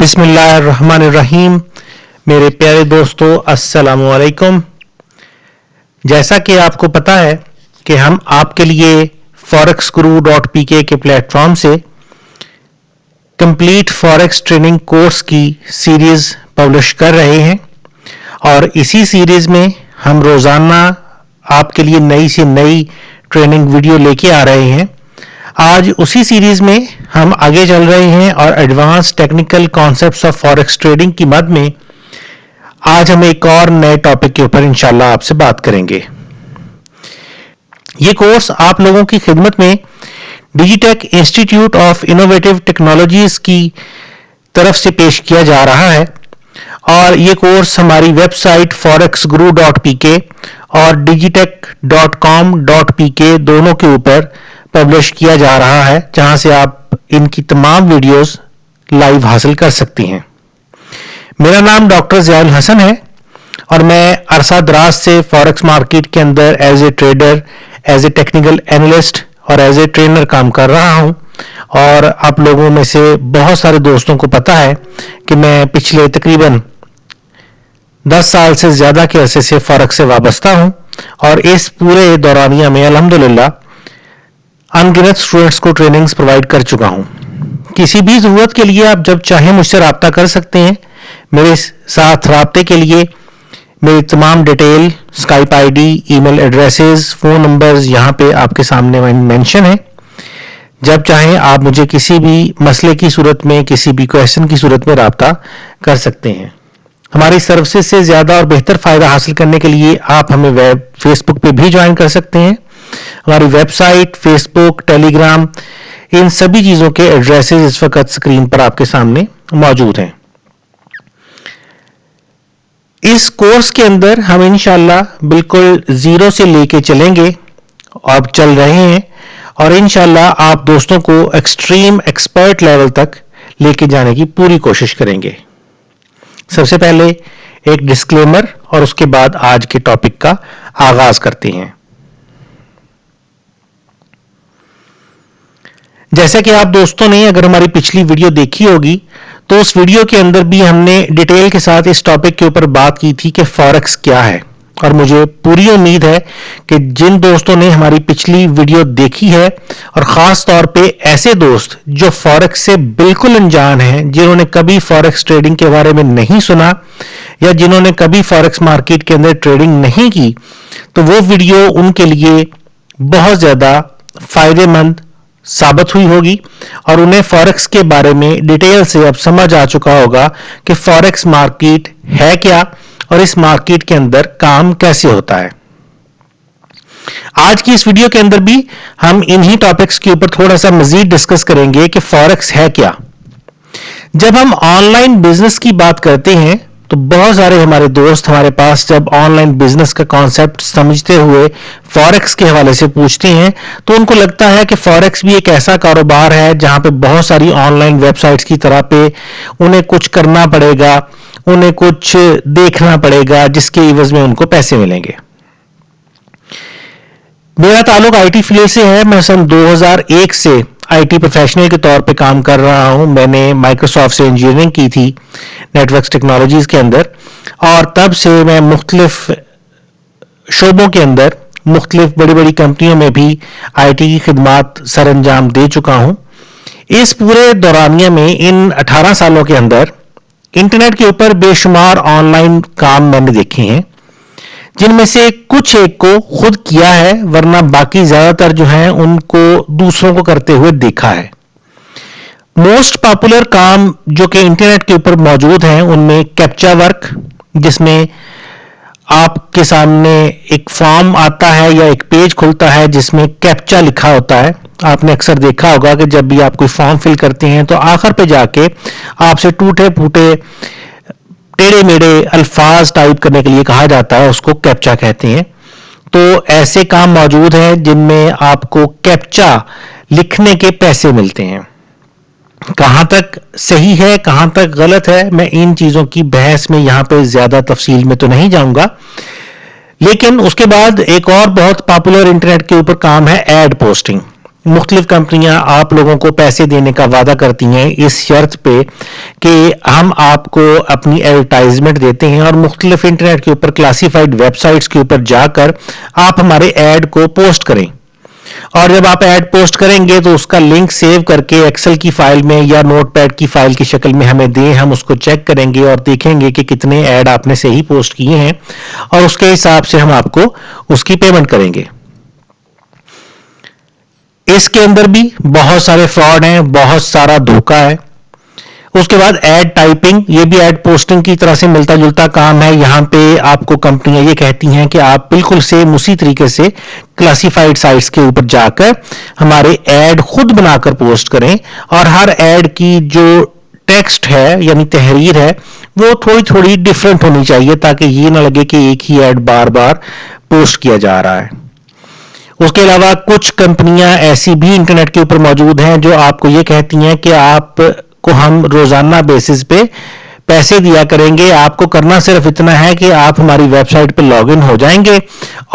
बिस्मिल्लाहिर्रहमानिर्रहीम। मेरे प्यारे दोस्तों, अस्सलाम वालेकुम। जैसा कि आपको पता है कि हम आपके लिए forex-guru.pk के प्लेटफॉर्म से कंप्लीट फॉरेक्स ट्रेनिंग कोर्स की सीरीज पब्लिश कर रहे हैं और इसी सीरीज में हम रोजाना आपके लिए नई से नई ट्रेनिंग वीडियो लेके आ रहे हैं। आज उसी सीरीज में हम आगे चल रहे हैं और advance technical concepts of forex trading की मद में आज हम एक और नए टॉपिक के ऊपर इंशाल्लाह आपसे बात करेंगे। ये कोर्स आप लोगों की खिदमत में Digitek institute of innovative technologies की तरफ से पेश किया जा रहा है और ये कोर्स हमारी वेबसाइट forex-guru.pk और digitech.com.pk दोनों के ऊपर पब्लिश किया जा रहा है, जहां से आप इनकी तमाम वीडियोस लाइव हासिल कर सकती हैं। मेरा नाम डॉक्टर ज़ियाउल हसन है और मैं अरसा दराज से फॉरेक्स मार्केट के अंदर as a trader, as a technical analyst और एज ए ट्रेनर काम कर रहा हूं। और आप लोगों में से बहुत सारे दोस्तों को पता है कि मैं पिछले तकरीबन 10 साल से ज्यादा के अरसे से फॉरेक्स से वाबस्ता हूं और इस पूरे दौरानिया में अल्हम्दुलिल्लाह अनगिनत स्टूडेंट्स को ट्रेनिंग्स प्रोवाइड कर चुका हूं। किसी भी जरूरत के लिए आप जब चाहें मुझसे राब्ता कर सकते हैं। मेरे साथ राब्ते के लिए मेरी तमाम detail, Skype ID, email addresses, phone numbers यहां पे आपके सामने मेंशन है। जब चाहें आप मुझे किसी भी मसले की सूरत में, किसी भी क्वेश्चन की सूरत में राब्ता कर सकते हैं। हमारी सर्विसेज से ज्यादा और बेहतर फायदा हासिल करने के लिए आप हमें फेसबुक पे भी ज्वाइन कर सकते हैं। हमारी वेबसाइट, फेसबुक, टेलीग्राम, इन सभी चीजों के एड्रेसेस इस वक्त स्क्रीन पर आपके सामने मौजूद हैं। इस कोर्स के अंदर हम इंशाल्लाह बिल्कुल जीरो से लेके चलेंगे, अब चल रहे हैं और इंशाल्लाह आप दोस्तों को एक्सट्रीम एक्सपर्ट लेवल तक लेके जाने की पूरी कोशिश करेंगे। सबसे पहले एक डिस्क्लेमर और उसके बाद आज के टॉपिक का आगाज करते हैं। जैसा कि आप दोस्तों ने अगर हमारी पिछली वीडियो देखी होगी तो उस वीडियो के अंदर भी हमने डिटेल के साथ इस टॉपिक के ऊपर बात की थी कि फॉरेक्स क्या है। और मुझे पूरी उम्मीद है कि जिन दोस्तों ने हमारी पिछली वीडियो देखी है और खास तौर पे ऐसे दोस्त जो फॉरेक्स से बिल्कुल अनजान हैं, जिन्होंने कभी फॉरेक्स ट्रेडिंग के बारे में नहीं सुना या जिन्होंने कभी फॉरेक्स मार्केट के अंदर ट्रेडिंग नहीं की, तो वो वीडियो उनके लिए बहुत ज्यादा फायदेमंद साबित हुई होगी और उन्हें फॉरेक्स के बारे में डिटेल से अब समझ आ चुका होगा कि फॉरेक्स मार्केट है क्या और इस मार्केट के अंदर काम कैसे होता है। आज की इस वीडियो के अंदर भी हम इन्हीं टॉपिक्स के ऊपर थोड़ा सा मजीद डिस्कस करेंगे कि फॉरेक्स है क्या। जब हम ऑनलाइन बिजनेस की बात करते हैं तो बहुत सारे हमारे दोस्त हमारे पास जब ऑनलाइन बिजनेस का कॉन्सेप्ट समझते हुए फॉरेक्स के हवाले से पूछते हैं तो उनको लगता है कि फॉरेक्स भी एक ऐसा कारोबार है जहां पे बहुत सारी ऑनलाइन वेबसाइट्स की तरह पे उन्हें कुछ करना पड़ेगा, उन्हें कुछ देखना पड़ेगा जिसके एवज में उनको पैसे मिलेंगे। मेरा ताल्लुक आईटी फील्ड से है। मैं सन 2001 से आईटी प्रोफेशनल के तौर पे काम कर रहा हूं। मैंने माइक्रोसॉफ्ट से इंजीनियरिंग की थी नेटवर्क्स टेक्नोलॉजीज के अंदर और तब से मैं मुख्तलिफ शोबों के अंदर मुख्तलिफ बड़ी बड़ी कंपनियों में भी आईटी की खिदमात सर अंजाम दे चुका हूं। इस पूरे दौरानिया में इन 18 सालों के अंदर इंटरनेट के ऊपर बेशुमार ऑनलाइन काम मैंने देखे हैं, जिनमें से कुछ एक को खुद किया है, वरना बाकी ज्यादातर जो हैं उनको दूसरों को करते हुए देखा है। मोस्ट पॉपुलर काम जो कि इंटरनेट के ऊपर मौजूद हैं उनमें कैप्चा वर्क, जिसमें आपके सामने एक फॉर्म आता है या एक पेज खुलता है जिसमें कैप्चा लिखा होता है। आपने अक्सर देखा होगा कि जब भी आप कोई फॉर्म फिल करते हैं तो आखिर पे जाके आपसे टूटे फूटे टेढ़े मेढ़े अल्फाज टाइप करने के लिए कहा जाता है, उसको कैप्चा कहते हैं। तो ऐसे काम मौजूद हैं जिनमें आपको कैप्चा लिखने के पैसे मिलते हैं। कहां तक सही है, कहां तक गलत है, मैं इन चीजों की बहस में यहां पे ज्यादा तफसील में तो नहीं जाऊंगा। लेकिन उसके बाद एक और बहुत पॉपुलर इंटरनेट के ऊपर काम है एड पोस्टिंग। मुख्तलिफ कंपनियां आप लोगों को पैसे देने का वादा करती हैं इस शर्त पे कि हम आपको अपनी एडवर्टाइजमेंट देते हैं और मुख्तलिफ इंटरनेट के ऊपर क्लासिफाइड वेबसाइट्स के ऊपर जाकर आप हमारे ऐड को पोस्ट करें, और जब आप ऐड पोस्ट करेंगे तो उसका लिंक सेव करके एक्सेल की फाइल में या नोटपैड की फाइल की शक्ल में हमें दें। हम उसको चेक करेंगे और देखेंगे कि कितने ऐड आपने सही पोस्ट किए हैं और उसके हिसाब से हम आपको उसकी पेमेंट करेंगे। इसके अंदर भी बहुत सारे फ्रॉड हैं, बहुत सारा धोखा है। उसके बाद ऐड टाइपिंग, ये भी ऐड पोस्टिंग की तरह से मिलता जुलता काम है। यहां पे आपको कंपनियां ये कहती हैं कि आप बिल्कुल सेम उसी तरीके से क्लासिफाइड साइट्स के ऊपर जाकर हमारे ऐड खुद बनाकर पोस्ट करें, और हर ऐड की जो टेक्स्ट है यानी तहरीर है वो थोड़ी थोड़ी डिफरेंट होनी चाहिए ताकि ये ना लगे कि एक ही ऐड बार बार पोस्ट किया जा रहा है। उसके अलावा कुछ कंपनियां ऐसी भी इंटरनेट के ऊपर मौजूद हैं जो आपको ये कहती हैं कि आप को हम रोजाना बेसिस पे पैसे दिया करेंगे। आपको करना सिर्फ इतना है कि आप हमारी वेबसाइट पे लॉगिन हो जाएंगे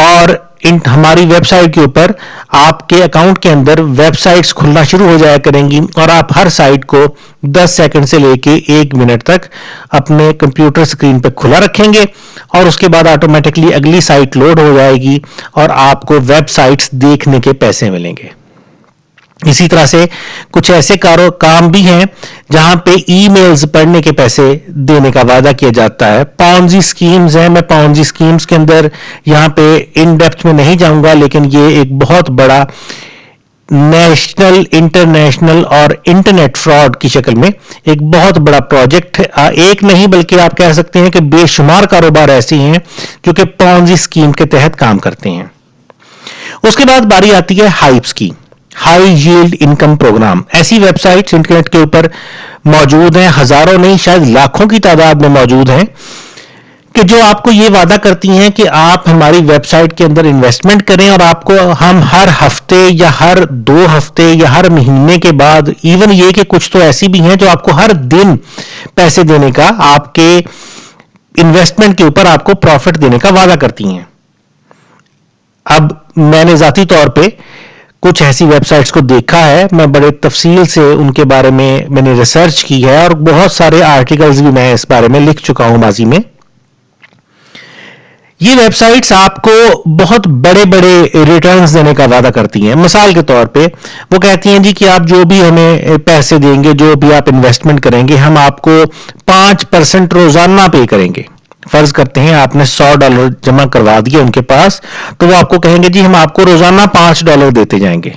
और हमारी वेबसाइट के ऊपर आपके अकाउंट के अंदर वेबसाइट्स खुलना शुरू हो जाया करेंगी और आप हर साइट को 10 सेकंड से लेके 1 मिनट तक अपने कंप्यूटर स्क्रीन पे खुला रखेंगे और उसके बाद ऑटोमेटिकली अगली साइट लोड हो जाएगी और आपको वेबसाइट्स देखने के पैसे मिलेंगे। इसी तरह से कुछ ऐसे काम भी हैं जहां पे ईमेल्स पढ़ने के पैसे देने का वादा किया जाता है। पॉन्जी स्कीम्स हैं, मैं पॉन्जी स्कीम्स के अंदर यहां पे इन डेप्थ में नहीं जाऊंगा, लेकिन ये एक बहुत बड़ा नेशनल, इंटरनेशनल और इंटरनेट फ्रॉड की शक्ल में एक बहुत बड़ा प्रोजेक्ट है। एक नहीं बल्कि आप कह सकते हैं कि बेशुमार कारोबार ऐसे हैं जो कि पॉन्जी स्कीम के तहत काम करते हैं। उसके बाद बारी आती है हाइप्स की, हाई यील्ड इनकम प्रोग्राम। ऐसी वेबसाइट्स इंटरनेट के ऊपर मौजूद हैं, हजारों नहीं शायद लाखों की तादाद में मौजूद हैं, कि जो आपको ये वादा करती हैं कि आप हमारी वेबसाइट के अंदर इन्वेस्टमेंट करें और आपको हम हर हफ्ते या हर 2 हफ्ते या हर महीने के बाद, इवन ये कि कुछ तो ऐसी भी हैं जो आपको हर दिन पैसे देने का, आपके इन्वेस्टमेंट के ऊपर आपको प्रॉफिट देने का वादा करती हैं। अब मैंने जाती तौर पे कुछ ऐसी वेबसाइट्स को देखा है, मैं बड़े तफसील से उनके बारे में मैंने रिसर्च की है और बहुत सारे आर्टिकल्स भी मैं इस बारे में लिख चुका हूं माजी में। ये वेबसाइट्स आपको बहुत बड़े बड़े रिटर्न्स देने का वादा करती हैं। मिसाल के तौर पे वो कहती हैं जी कि आप जो भी हमें पैसे देंगे, जो भी आप इन्वेस्टमेंट करेंगे, हम आपको 5% रोजाना पे करेंगे। फर्ज करते हैं आपने $100 जमा करवा दिए उनके पास, तो वो आपको कहेंगे जी हम आपको रोजाना $5 देते जाएंगे।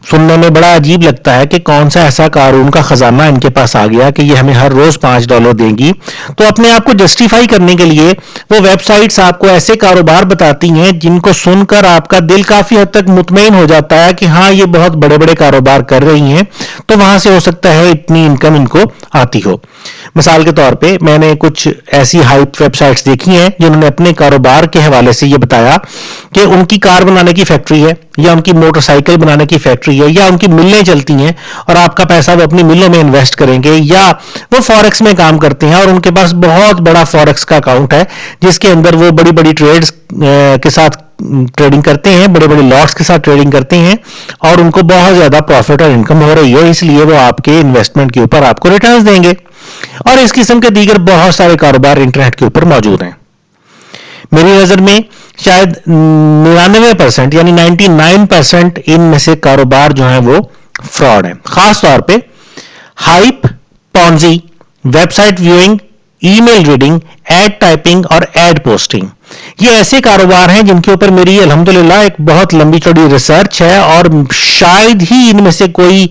सुनने में बड़ा अजीब लगता है कि कौन सा ऐसा कानून का खजाना इनके पास आ गया कि ये हमें हर रोज $5 देंगी। तो अपने आप को जस्टिफाई करने के लिए वो वेबसाइट्स आपको ऐसे कारोबार बताती हैं जिनको सुनकर आपका दिल काफी हद तक मुतमईन हो जाता है कि हाँ ये बहुत बड़े बड़े कारोबार कर रही हैं, तो वहां से हो सकता है इतनी इनकम इनको आती हो। मिसाल के तौर पे मैंने कुछ ऐसी हाइप वेबसाइट्स देखी हैं जिन्होंने अपने कारोबार के हवाले से ये बताया कि उनकी कार बनाने की फैक्ट्री है या उनकी मोटरसाइकिल बनाने की फैक्ट्री है या उनकी मिलें चलती हैं और आपका पैसा वो अपनी मिलों में इन्वेस्ट करेंगे, या वो फॉरेक्स में काम करते हैं और उनके पास बहुत बड़ा फॉरेक्स का अकाउंट है जिसके अंदर वो बड़ी बड़ी ट्रेड्स के साथ ट्रेडिंग करते हैं, बड़े बड़े लॉट्स के साथ ट्रेडिंग करते हैं और उनको बहुत ज्यादा प्रॉफिट और इनकम हो रही है, इसलिए वो आपके इन्वेस्टमेंट के ऊपर आपको रिटर्न्स देंगे। और इस किस्म के दीगर बहुत सारे कारोबार इंटरनेट के ऊपर मौजूद हैं। मेरी नजर में शायद 99% यानी 99% इनमें से कारोबार जो है वो फ्रॉड है। खास तौर पे hype, Ponzi, website viewing, email reading, ad typing और एड पोस्टिंग, ये ऐसे कारोबार हैं जिनके ऊपर मेरी अल्हम्दुलिल्लाह एक बहुत लंबी चौड़ी रिसर्च है और शायद ही इनमें से कोई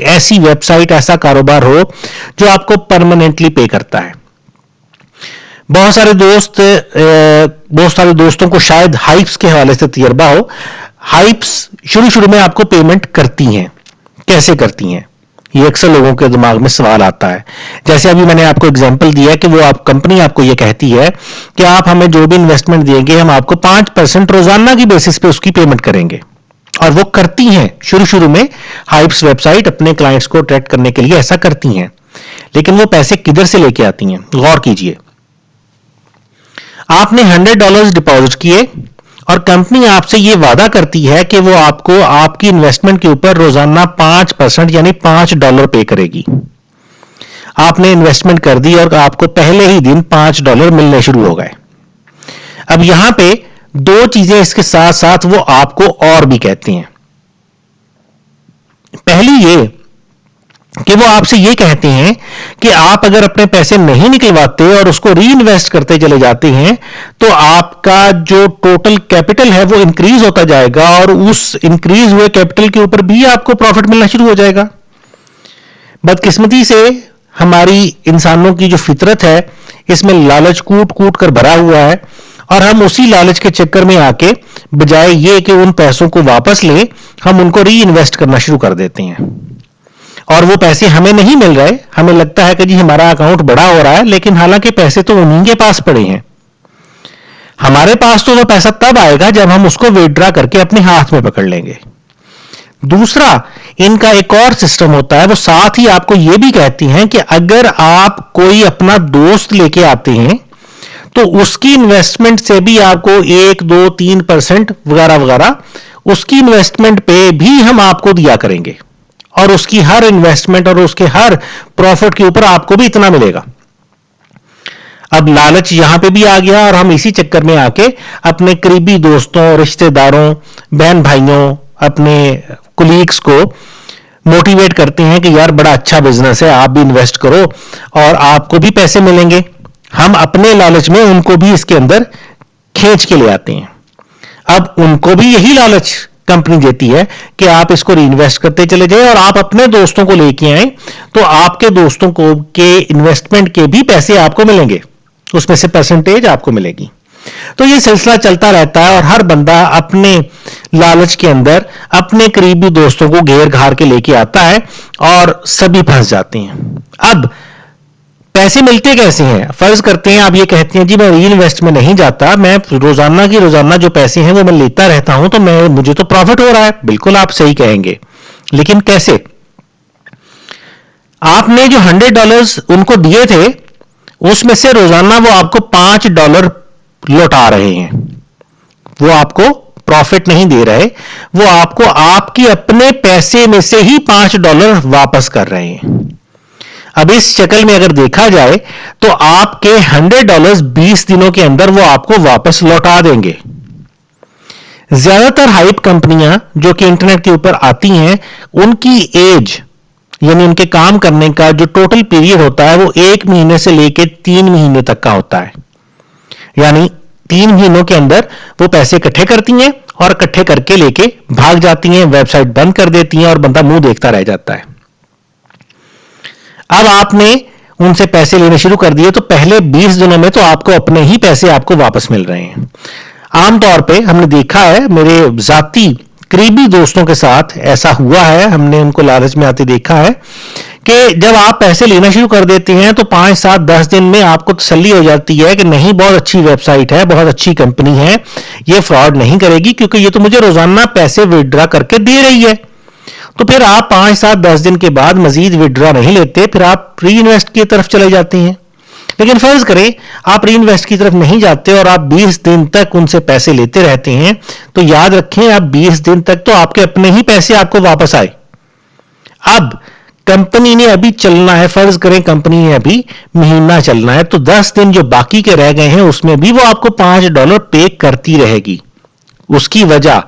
ऐसी वेबसाइट, ऐसा कारोबार हो जो आपको परमानेंटली पे करता है। बहुत सारे दोस्तों को शायद हाइप्स के हवाले से तजर्बा हो। हाइप्स शुरू में आपको पेमेंट करती हैं, कैसे करती हैं, ये अक्सर लोगों के दिमाग में सवाल आता है। जैसे अभी मैंने आपको एग्जांपल दिया कि वो कंपनी आपको ये कहती है कि आप हमें जो भी इन्वेस्टमेंट देंगे हम आपको 5% रोजाना की बेसिस पे उसकी पेमेंट करेंगे, और वो करती हैं। शुरू में हाइप्स वेबसाइट अपने क्लाइंट्स को अट्रैक्ट करने के लिए ऐसा करती हैं, लेकिन वो पैसे किधर से लेके आती हैं? गौर कीजिए, आपने $100 डिपॉजिट किए और कंपनी आपसे ये वादा करती है कि वो आपको आपकी इन्वेस्टमेंट के ऊपर रोजाना 5% यानी $5 पे करेगी। आपने इन्वेस्टमेंट कर दी और आपको पहले ही दिन $5 मिलने शुरू हो गए। अब यहां पे दो चीजें इसके साथ साथ वो आपको और भी कहती हैं। पहली ये कि वो आपसे ये कहते हैं कि आप अगर अपने पैसे नहीं निकलवाते और उसको री इन्वेस्ट करते चले जाते हैं तो आपका जो टोटल कैपिटल है वो इंक्रीज होता जाएगा और उस इंक्रीज हुए कैपिटल के ऊपर भी आपको प्रॉफिट मिलना शुरू हो जाएगा। बदकिस्मती से हमारी इंसानों की जो फितरत है इसमें लालच कूट कूट कर भरा हुआ है और हम उसी लालच के चक्कर में आके बजाय ये कि उन पैसों को वापस लें, हम उनको री इन्वेस्ट करना शुरू कर देते हैं और वो पैसे हमें नहीं मिल रहे। हमें लगता है कि जी हमारा अकाउंट बड़ा हो रहा है, लेकिन हालांकि पैसे तो उन्हीं के पास पड़े हैं। हमारे पास तो वो पैसा तब आएगा जब हम उसको विथड्रॉ करके अपने हाथ में पकड़ लेंगे। दूसरा, इनका एक और सिस्टम होता है, वो साथ ही आपको ये भी कहती हैं कि अगर आप कोई अपना दोस्त लेके आते हैं तो उसकी इन्वेस्टमेंट से भी आपको 1-2-3% वगैरह वगैरह उसकी इन्वेस्टमेंट पे भी हम आपको दिया करेंगे और उसकी हर इन्वेस्टमेंट और उसके हर प्रॉफिट के ऊपर आपको भी इतना मिलेगा। अब लालच यहां पे भी आ गया और हम इसी चक्कर में आके अपने करीबी दोस्तों, रिश्तेदारों, बहन भाइयों, अपने कुलीग्स को मोटिवेट करते हैं कि यार बड़ा अच्छा बिजनेस है, आप भी इन्वेस्ट करो और आपको भी पैसे मिलेंगे। हम अपने लालच में उनको भी इसके अंदर खींच के ले आते हैं। अब उनको भी यही लालच कंपनी देती है कि आप इसको रीइन्वेस्ट करते चले जाएं और आप अपने दोस्तों को लेके आए तो आपके दोस्तों को के इन्वेस्टमेंट के भी पैसे आपको मिलेंगे, उसमें से परसेंटेज आपको मिलेगी। तो ये सिलसिला चलता रहता है और हर बंदा अपने लालच के अंदर अपने करीबी दोस्तों को घेर घार के लेके आता है और सभी फंस जाते हैं। अब पैसे मिलते कैसे हैं? फर्ज करते हैं आप ये कहते हैं जी मैं री इन्वेस्ट में नहीं जाता, मैं रोजाना की रोजाना जो पैसे हैं वो मैं लेता रहता हूं तो मुझे तो प्रॉफिट हो रहा है। बिल्कुल आप सही कहेंगे, लेकिन कैसे? आपने जो $100 उनको दिए थे उसमें से रोजाना वो आपको $5 लौटा रहे हैं। वो आपको प्रॉफिट नहीं दे रहे, वो आपको आपके अपने पैसे में से ही $5 वापस कर रहे हैं। अब इस शक्ल में अगर देखा जाए तो आपके $100 20 दिनों के अंदर वो आपको वापस लौटा देंगे। ज्यादातर हाइप कंपनियां जो कि इंटरनेट के ऊपर आती हैं, उनकी एज यानी उनके काम करने का जो टोटल पीरियड होता है वो 1 महीने से लेकर 3 महीने तक का होता है। यानी 3 महीनों के अंदर वो पैसे इकट्ठे करती हैं और इकट्ठे करके लेके भाग जाती हैं, वेबसाइट बंद कर देती हैं और बंदा मुंह देखता रह जाता है। अब आपने उनसे पैसे लेने शुरू कर दिए तो पहले 20 दिनों में तो आपको अपने ही पैसे आपको वापस मिल रहे हैं। आमतौर पे हमने देखा है, मेरे जाती करीबी दोस्तों के साथ ऐसा हुआ है, हमने उनको लालच में आते देखा है कि जब आप पैसे लेना शुरू कर देते हैं तो 5, 7, 10 दिन में आपको तसल्ली हो जाती है कि नहीं, बहुत अच्छी वेबसाइट है, बहुत अच्छी कंपनी है, ये फ्रॉड नहीं करेगी क्योंकि ये तो मुझे रोजाना पैसे विड्रॉ करके दे रही है। तो फिर आप 5, 7, 10 दिन के बाद मजीद विड्रॉ नहीं लेते, फिर आप री इन्वेस्ट की तरफ चले जाते हैं। लेकिन फर्ज करें आप री इन्वेस्ट की तरफ नहीं जाते और आप 20 दिन तक उनसे पैसे लेते रहते हैं, तो याद रखें आप 20 दिन तक तो आपके अपने ही पैसे आपको वापस आए। अब कंपनी ने अभी चलना है, फर्ज करें कंपनी ने अभी महीना चलना है, तो 10 दिन जो बाकी के रह गए हैं उसमें भी वो आपको $5 पे करती रहेगी। उसकी वजह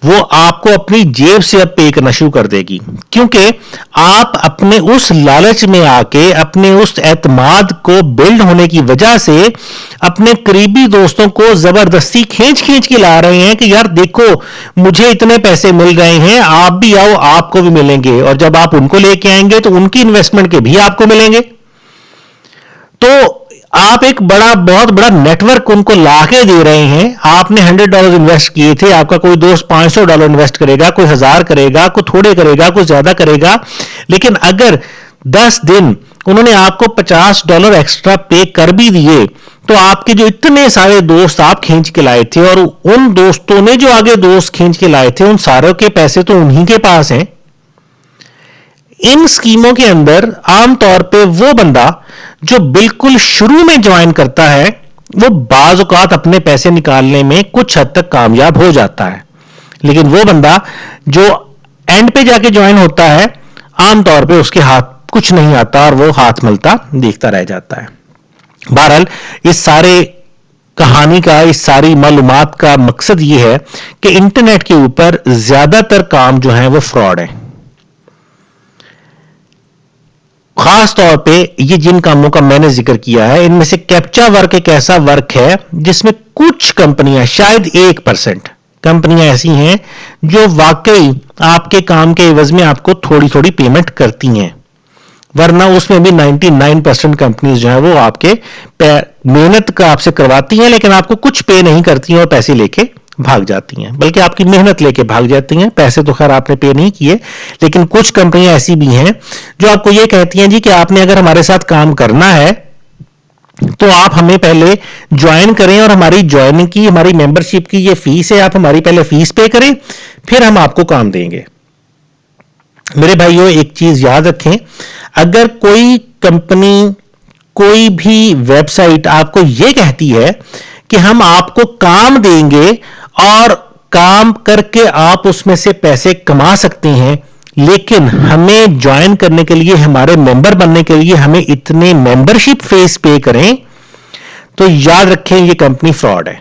वो आपको अपनी जेब से अब पे करना शुरू कर देगी, क्योंकि आप अपने उस लालच में आके अपने उस एतमाद को बिल्ड होने की वजह से अपने करीबी दोस्तों को जबरदस्ती खींच खींच के ला रहे हैं कि यार देखो मुझे इतने पैसे मिल रहे हैं, आप भी आओ आपको भी मिलेंगे, और जब आप उनको लेके आएंगे तो उनकी इन्वेस्टमेंट के भी आपको मिलेंगे। तो आप एक बहुत बड़ा नेटवर्क उनको लाके दे रहे हैं। आपने $100 इन्वेस्ट किए थे, आपका कोई दोस्त $500 इन्वेस्ट करेगा, कोई 1000 करेगा, कोई थोड़े करेगा, कोई ज्यादा करेगा, लेकिन अगर 10 दिन उन्होंने आपको $50 एक्स्ट्रा पे कर भी दिए तो आपके जो इतने सारे दोस्त आप खींच के लाए थे और उन दोस्तों ने जो आगे दोस्त खींच के लाए थे, उन सारों के पैसे तो उन्हीं के पास हैं। इन स्कीमों के अंदर आमतौर पे वो बंदा जो बिल्कुल शुरू में ज्वाइन करता है وہ بعض اوقات اپنے پیسے نکالنے میں کچھ حد تک کامیاب ہو جاتا ہے، لیکن وہ بندہ جو اینڈ پہ جا کے جوائن ہوتا ہے عام طور پہ اس کے ہاتھ کچھ نہیں آتا اور وہ ہاتھ ملتا دیکھتا رہ جاتا ہے۔ بہرحال اس سارے کہانی کا، اس ساری معلومات کا مقصد یہ ہے کہ انٹرنیٹ کے اوپر زیادہ تر کام جو ہیں وہ فراڈ ہیں۔ خاص طور پہ یہ جن کاموں کا میں نے ذکر کیا ہے، ان میں سے کیپچا ورک ایک ایسا ورک ہے جس میں کچھ کمپنیاں، شاید 1% کمپنیاں ایسی ہیں جو واقعی آپ کے کام کے عوض میں آپ کو تھوڑی تھوڑی پیمنٹ کرتی ہیں، ورنہ اس میں بھی 99% کمپنیز جو ہیں وہ آپ کے محنت کا آپ سے کرواتی ہیں، لیکن آپ کو کچھ پے نہیں کرتی ہیں اور پیسے لے کے بھاگ جاتی ہیں، بلکہ آپ کی محنت لے کے بھاگ جاتی ہیں۔ پیسے تو خیر آپ نے پے نہیں کیے، لیکن کچھ کمپنیاں ایسی بھی ہیں جو آپ کو یہ کہتی ہیں جی کہ آپ نے اگر ہمارے ساتھ کام کرنا ہے تو آپ ہمیں پہلے جوائن کریں اور ہماری جوائننگ کی، ہماری ممبرشپ کی یہ فیس ہے، آپ ہماری پہلے فیس پے کریں، پھر ہم آپ کو کام دیں گے۔ میرے بھائیو ایک چیز یاد رکھیں، اگر کوئی کمپنی، کوئی بھی ویب سائٹ آپ کو یہ کہتی ہے کہ ہم آپ کو کام دیں گے اور کام کر کے آپ اس میں سے پیسے کما سکتے ہیں، لیکن ہمیں جوائن کرنے کے لیے، ہمارے ممبر بننے کے لیے ہمیں اتنے ممبرشپ فیس پے کریں، تو یاد رکھیں یہ کمپنی فراڈ ہے۔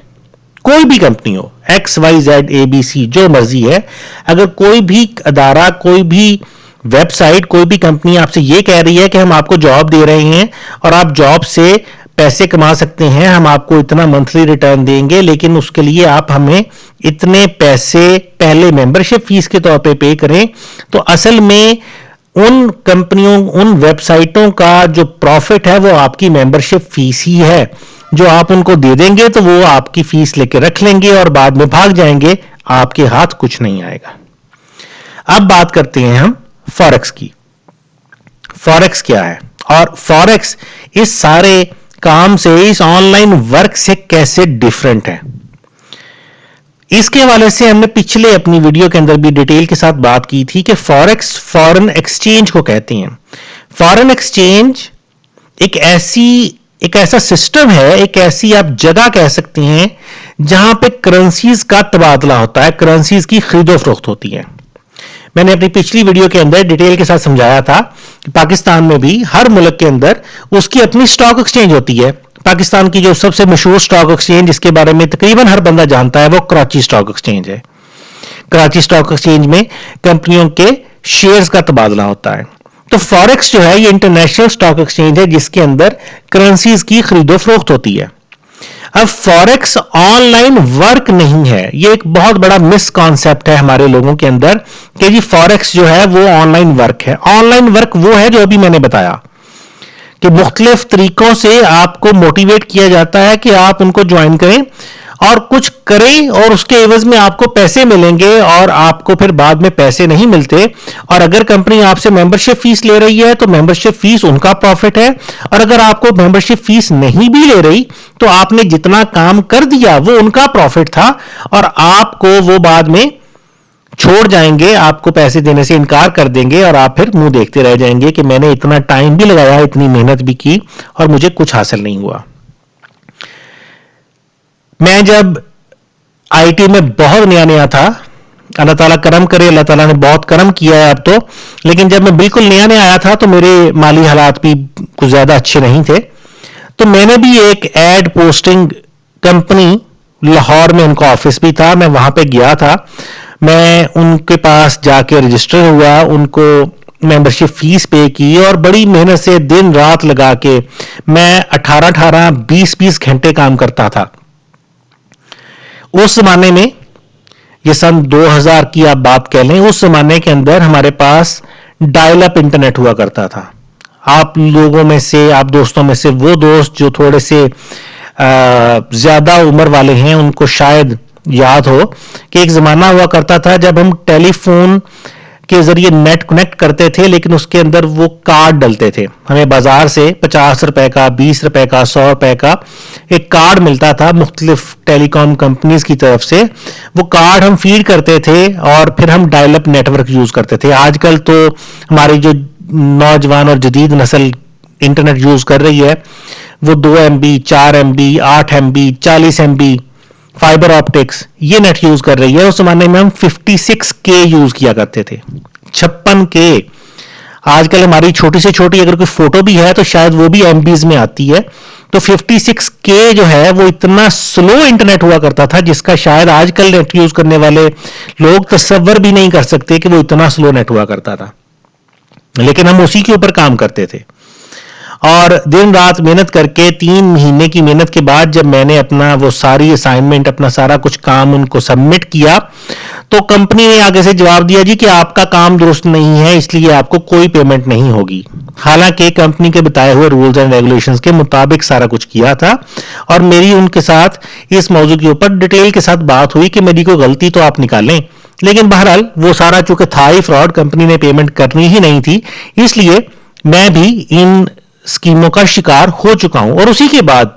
کوئی بھی کمپنی ہو، XYZ ABC جو مرضی ہے، اگر کوئی بھی ادارہ، کوئی بھی ویب سائٹ، کوئی بھی کمپنی آپ سے یہ کہہ رہی ہے کہ ہم آپ کو جاب دے رہے ہیں اور آپ جاب سے پیسے کما سکتے ہیں، ہم آپ کو اتنا منتھلی ریٹرن دیں گے، لیکن اس کے لیے آپ ہمیں اتنے پیسے پہلے ممبرشپ فیس کے طور پہ پے کریں، تو اصل میں ان کمپنیوں، ان ویب سائٹوں کا جو پروفٹ ہے وہ آپ کی ممبرشپ فیس ہی ہے، جو آپ ان کو دے دیں گے تو وہ آپ کی فیس لے کے رکھ لیں گے اور بعد میں بھاگ جائیں گے، آپ کے ہاتھ کچھ نہیں آئے گا۔ اب بات کرتے ہیں ہم فوریکس کی۔ فوریکس کیا ہے اور فوریکس اس سارے کام سے، اس آن لائن ورک سے کیسے ڈیفرنٹ ہے؟ اس کے حوالے سے ہم نے پچھلے اپنی ویڈیو کے اندر بھی ڈیٹیل کے ساتھ بات کی تھی کہ فوریکس فورن ایکسچینج کو کہتے ہیں۔ فورن ایکسچینج ایک ایسا سسٹم ہے، ایک ایسی آپ جگہ کہہ سکتے ہیں جہاں پہ کرنسیز کا تبادلہ ہوتا ہے، کرنسیز کی خرید و فروخت ہوتی ہے۔ میں نے اپنی پچھلی ویڈیو کے اندر ڈیٹیل کے ساتھ سمجھایا تھا کہ پاکستان میں بھی ہر ملک کے اندر اس کی اپنی سٹاک ایکسچینج ہوتی ہے۔ پاکستان کی جو سب سے مشہور سٹاک ایکسچینج جس کے بارے میں تقریباً ہر بندہ جانتا ہے وہ کراچی سٹاک ایکسچینج ہے۔ کراچی سٹاک ایکسچینج میں کمپنیوں کے شیئرز کا تبادلہ ہوتا ہے۔ تو فوریکس جو ہے یہ انٹرنیشنل سٹاک ایکسچینج ہے جس کے اندر کرنسیز کی خرید و فروخت ہوتی ہے۔ اب فوریکس آن لائن ورک نہیں ہے، یہ ایک بہت بڑا مس کانسیپٹ ہے ہمارے لوگوں کے اندر کہ جی فوریکس جو ہے وہ آن لائن ورک ہے۔ آن لائن ورک وہ ہے جو ابھی میں نے بتایا کہ مختلف طریقوں سے آپ کو موٹیویٹ کیا جاتا ہے کہ آپ ان کو جوائن کریں اور کچھ کریں اور اس کے عوض میں آپ کو پیسے ملیں گے اور آپ کو پھر بعد میں پیسے نہیں ملتے، اور اگر کمپنی آپ سے ممبرشپ فیس لے رہی ہے تو ممبرشپ فیس ان کا پروفٹ ہے، اور اگر آپ کو ممبرشپ فیس نہیں بھی لے رہی تو آپ نے جتنا کام کر دیا وہ ان کا پروفٹ تھا، اور آپ کو وہ بعد میں چھوڑ جائیں گے، آپ کو پیسے دینے سے انکار کر دیں گے اور آپ پھر منہ دیکھتے رہ جائیں گے کہ میں نے اتنا ٹائم بھی لگایا، اتنی محنت بھی کی اور مجھے کچھ حاصل نہیں ہوا۔ میں جب آئی ٹی میں بہت نیا تھا، اللہ تعالیٰ کرم کرے، اللہ تعالیٰ نے بہت کرم کیا ہے اب تو، لیکن جب میں بالکل نیا آیا تھا تو میرے مالی حالات بھی کچھ زیادہ اچھے نہیں تھے، تو میں نے بھی ایک ایڈ پوسٹنگ کمپنی، لاہور میں ان کا آفس بھی تھا، میں وہاں پہ گیا تھا، میں ان کے پاس جا کے رجسٹر ہوا، ان کو ممبرشپ فیس پے کی اور بڑی محنت سے دن رات لگا کے میں 18 20 گھنٹے کام کرتا تھا۔ اس زمانے میں، یہ سن 2000 کی آپ بات کہہ لیں، اس زمانے کے اندر ہمارے پاس ڈائل اپ انٹرنیٹ ہوا کرتا تھا۔ آپ لوگوں میں سے، آپ دوستوں میں سے وہ دوست جو تھوڑے سے زیادہ عمر والے ہیں ان کو شاید یاد ہو کہ ایک زمانہ ہوا کرتا تھا جب ہم ٹیلی فون کے ذریعے نیٹ کنیکٹ کرتے تھے، لیکن اس کے اندر وہ کارڈ ڈلتے تھے، ہمیں بازار سے 50 روپے کا، 20 روپے کا، 100 روپے کا ایک کارڈ ملتا تھا مختلف ٹیلی کام کمپنیز کی طرف سے، وہ کارڈ ہم فیڈ کرتے تھے اور پھر ہم dial up network use کرتے تھے۔ آج کل تو ہماری جو نوجوان اور جدید نسل انٹرنیٹ یوز کر رہی ہے वो 2 MB, 4 MB, 8 MB, 40 MB fibre optics ये नेट यूज कर रही है। उस जमाने में हम 56K यूज किया करते थे, 56K। आजकल हमारी छोटी से छोटी अगर कोई फोटो भी है तो शायद वो भी MBs में आती है। तो 56K जो है वो इतना स्लो इंटरनेट हुआ करता था जिसका शायद आजकल नेट यूज करने वाले लोग तसव्वुर भी नहीं कर सकते कि वो इतना स्लो नेट हुआ करता था, लेकिन हम उसी के ऊपर काम करते थे। और दिन रात मेहनत करके 3 महीने की मेहनत के बाद जब मैंने अपना वो सारी असाइनमेंट, अपना सारा कुछ काम उनको सबमिट किया, तो कंपनी ने आगे से जवाब दिया जी कि आपका काम दुरुस्त नहीं है, इसलिए आपको कोई पेमेंट नहीं होगी। हालांकि कंपनी के बताए हुए रूल्स एंड रेगुलेशंस के मुताबिक सारा कुछ किया था, और मेरी उनके साथ इस मौजू के ऊपर डिटेल के साथ बात हुई कि मेरी कोई गलती तो आप निकालें। लेकिन बहरहाल वो सारा चूंकि था ही फ्रॉड, कंपनी ने पेमेंट करनी ही नहीं थी, इसलिए मैं भी इन स्कीमों का शिकार हो चुका हूं। और उसी के बाद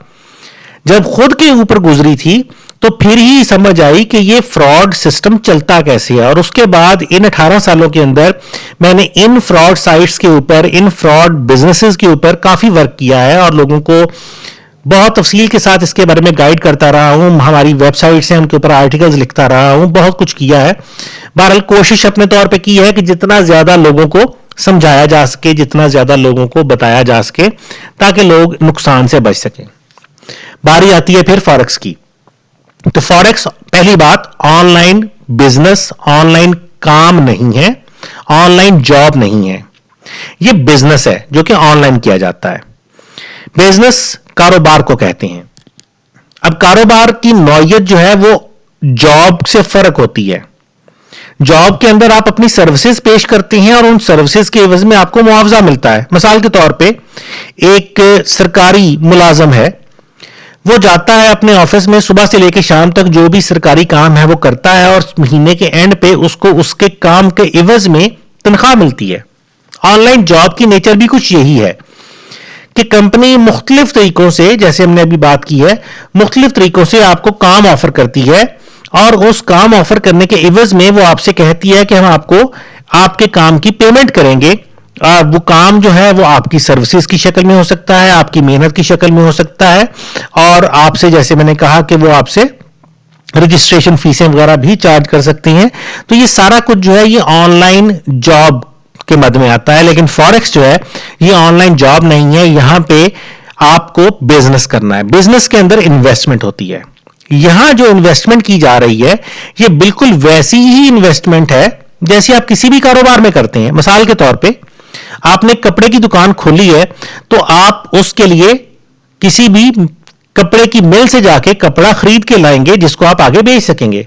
जब खुद के ऊपर गुजरी थी तो फिर ही समझ आई कि ये फ्रॉड सिस्टम चलता कैसे है। और उसके बाद इन 18 सालों के अंदर मैंने इन फ्रॉड साइट्स के ऊपर, इन फ्रॉड बिजनेसेस के ऊपर काफी वर्क किया है और लोगों को बहुत तफसील के साथ इसके बारे में गाइड करता रहा हूं। हमारी वेबसाइट से उनके ऊपर आर्टिकल्स लिखता रहा हूं, बहुत कुछ किया है। बहरहाल कोशिश अपने तौर पे की है कि जितना ज्यादा लोगों को समझाया जा सके, जितना ज्यादा लोगों को बताया जा सके, ताकि लोग नुकसान से बच सकें। बारी आती है फिर फॉरेक्स की। तो फॉरेक्स, पहली बात, ऑनलाइन बिजनेस, ऑनलाइन काम नहीं है, ऑनलाइन जॉब नहीं है, यह बिजनेस है जो कि ऑनलाइन किया जाता है। बिजनेस कारोबार को कहते हैं। अब कारोबार की नौयत जो है वो जॉब से फर्क होती है। जॉब के अंदर आप अपनी सर्विसेज पेश करते हैं और उन सर्विसेज के एवज में आपको मुआवजा मिलता है। मिसाल के तौर पे एक सरकारी मुलाजम है, वो जाता है अपने ऑफिस में, सुबह से लेकर शाम तक जो भी सरकारी काम है वो करता है और महीने के एंड पे उसको उसके काम के एवज में तनख्वाह मिलती है। ऑनलाइन जॉब की नेचर भी कुछ यही है कि कंपनी मुख्तलिफ तरीकों से, जैसे हमने अभी बात की है, मुख्तलिफ तरीकों से आपको काम ऑफर करती है और उस काम ऑफर करने के एवज में वो आपसे कहती है कि हम आपको आपके काम की पेमेंट करेंगे। वो काम जो है वो आपकी सर्विसेज की शक्ल में हो सकता है, आपकी मेहनत की शक्ल में हो सकता है, और आपसे, जैसे मैंने कहा कि वो आपसे रजिस्ट्रेशन फीसें वगैरह भी चार्ज कर सकती हैं। तो ये सारा कुछ जो है ये ऑनलाइन जॉब के मद में आता है। लेकिन फॉरेक्स जो है ये ऑनलाइन जॉब नहीं है, यहां पे आपको बिजनेस करना है। बिजनेस के अंदर इन्वेस्टमेंट होती है। यहां जो इन्वेस्टमेंट की जा रही है ये बिल्कुल वैसी ही इन्वेस्टमेंट है जैसे आप किसी भी कारोबार में करते हैं। मिसाल के तौर पे आपने कपड़े की दुकान खोली है तो आप उसके लिए किसी भी कपड़े की मिल से जाके कपड़ा खरीद के लाएंगे जिसको आप आगे बेच सकेंगे।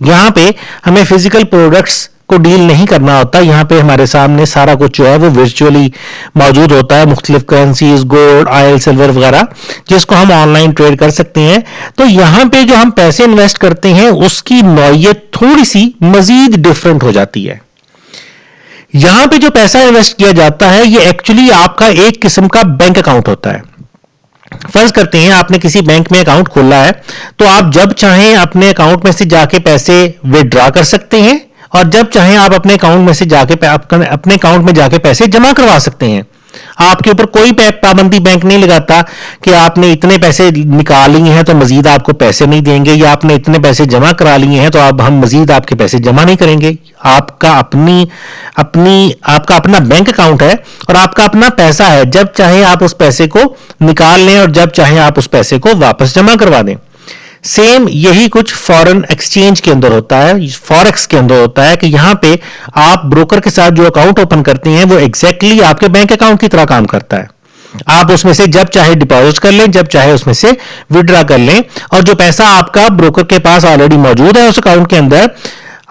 यहां पे हमें फिजिकल प्रोडक्ट्स को डील नहीं करना होता, यहां पे हमारे सामने सारा कुछ जो है वो वर्चुअली मौजूद होता है, मुख्तलिफ करेंसीज, गोल्ड, ऑयल, सिल्वर वगैरह, जिसको हम ऑनलाइन ट्रेड कर सकते हैं। तो यहां पे जो हम पैसे इन्वेस्ट करते हैं उसकी नौयत थोड़ी सी मजीद डिफरेंट हो जाती है। यहां पे जो पैसा इन्वेस्ट किया जाता है ये एक्चुअली आपका एक किस्म का बैंक अकाउंट होता है। फर्ज करते हैं आपने किसी बैंक में अकाउंट खोला है, तो आप जब चाहें अपने अकाउंट में से जाके पैसे विड्रॉ कर सकते हैं और जब चाहें आप अपने अकाउंट में से जाके अपने अकाउंट में जाके पैसे जमा करवा सकते हैं। आपके ऊपर कोई पाबंदी बैंक नहीं लगाता कि आपने इतने पैसे निकाल लिए हैं तो मजीद आपको पैसे नहीं देंगे, या आपने इतने पैसे जमा करा लिए हैं तो अब हम मजीद आपके पैसे जमा नहीं करेंगे। आपका अपना बैंक अकाउंट है और आपका अपना पैसा है, जब चाहे आप उस पैसे को निकाल लें और जब चाहे आप उस पैसे को वापस जमा करवा दें। सेम यही कुछ फॉरेन एक्सचेंज के अंदर होता है, फॉरेक्स के अंदर होता है कि यहां पे आप ब्रोकर के साथ जो अकाउंट ओपन करते हैं वो एग्जैक्टली आपके बैंक अकाउंट की तरह काम करता है। आप उसमें से जब चाहे डिपॉजिट कर लें, जब चाहे उसमें से विड्रॉ कर लें, और जो पैसा आपका ब्रोकर के पास ऑलरेडी मौजूद है उस अकाउंट के अंदर,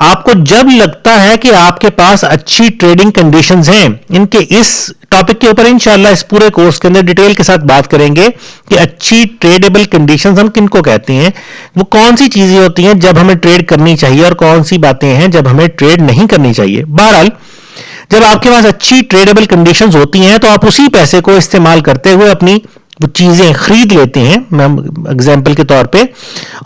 आपको जब लगता है कि आपके पास अच्छी ट्रेडिंग कंडीशंस हैं, इनके इस टॉपिक के ऊपर इंशाल्लाह इस पूरे कोर्स के अंदर डिटेल के साथ बात करेंगे कि अच्छी ट्रेडेबल कंडीशंस हम किनको कहते हैं, वो कौन सी चीजें होती हैं जब हमें ट्रेड करनी चाहिए और कौन सी बातें हैं जब हमें ट्रेड नहीं करनी चाहिए। बहरहाल जब आपके पास अच्छी ट्रेडेबल कंडीशंस होती हैं तो आप उसी पैसे को इस्तेमाल करते हुए अपनी वो चीजें खरीद लेते हैं, मैं एग्जाम्पल के तौर पे,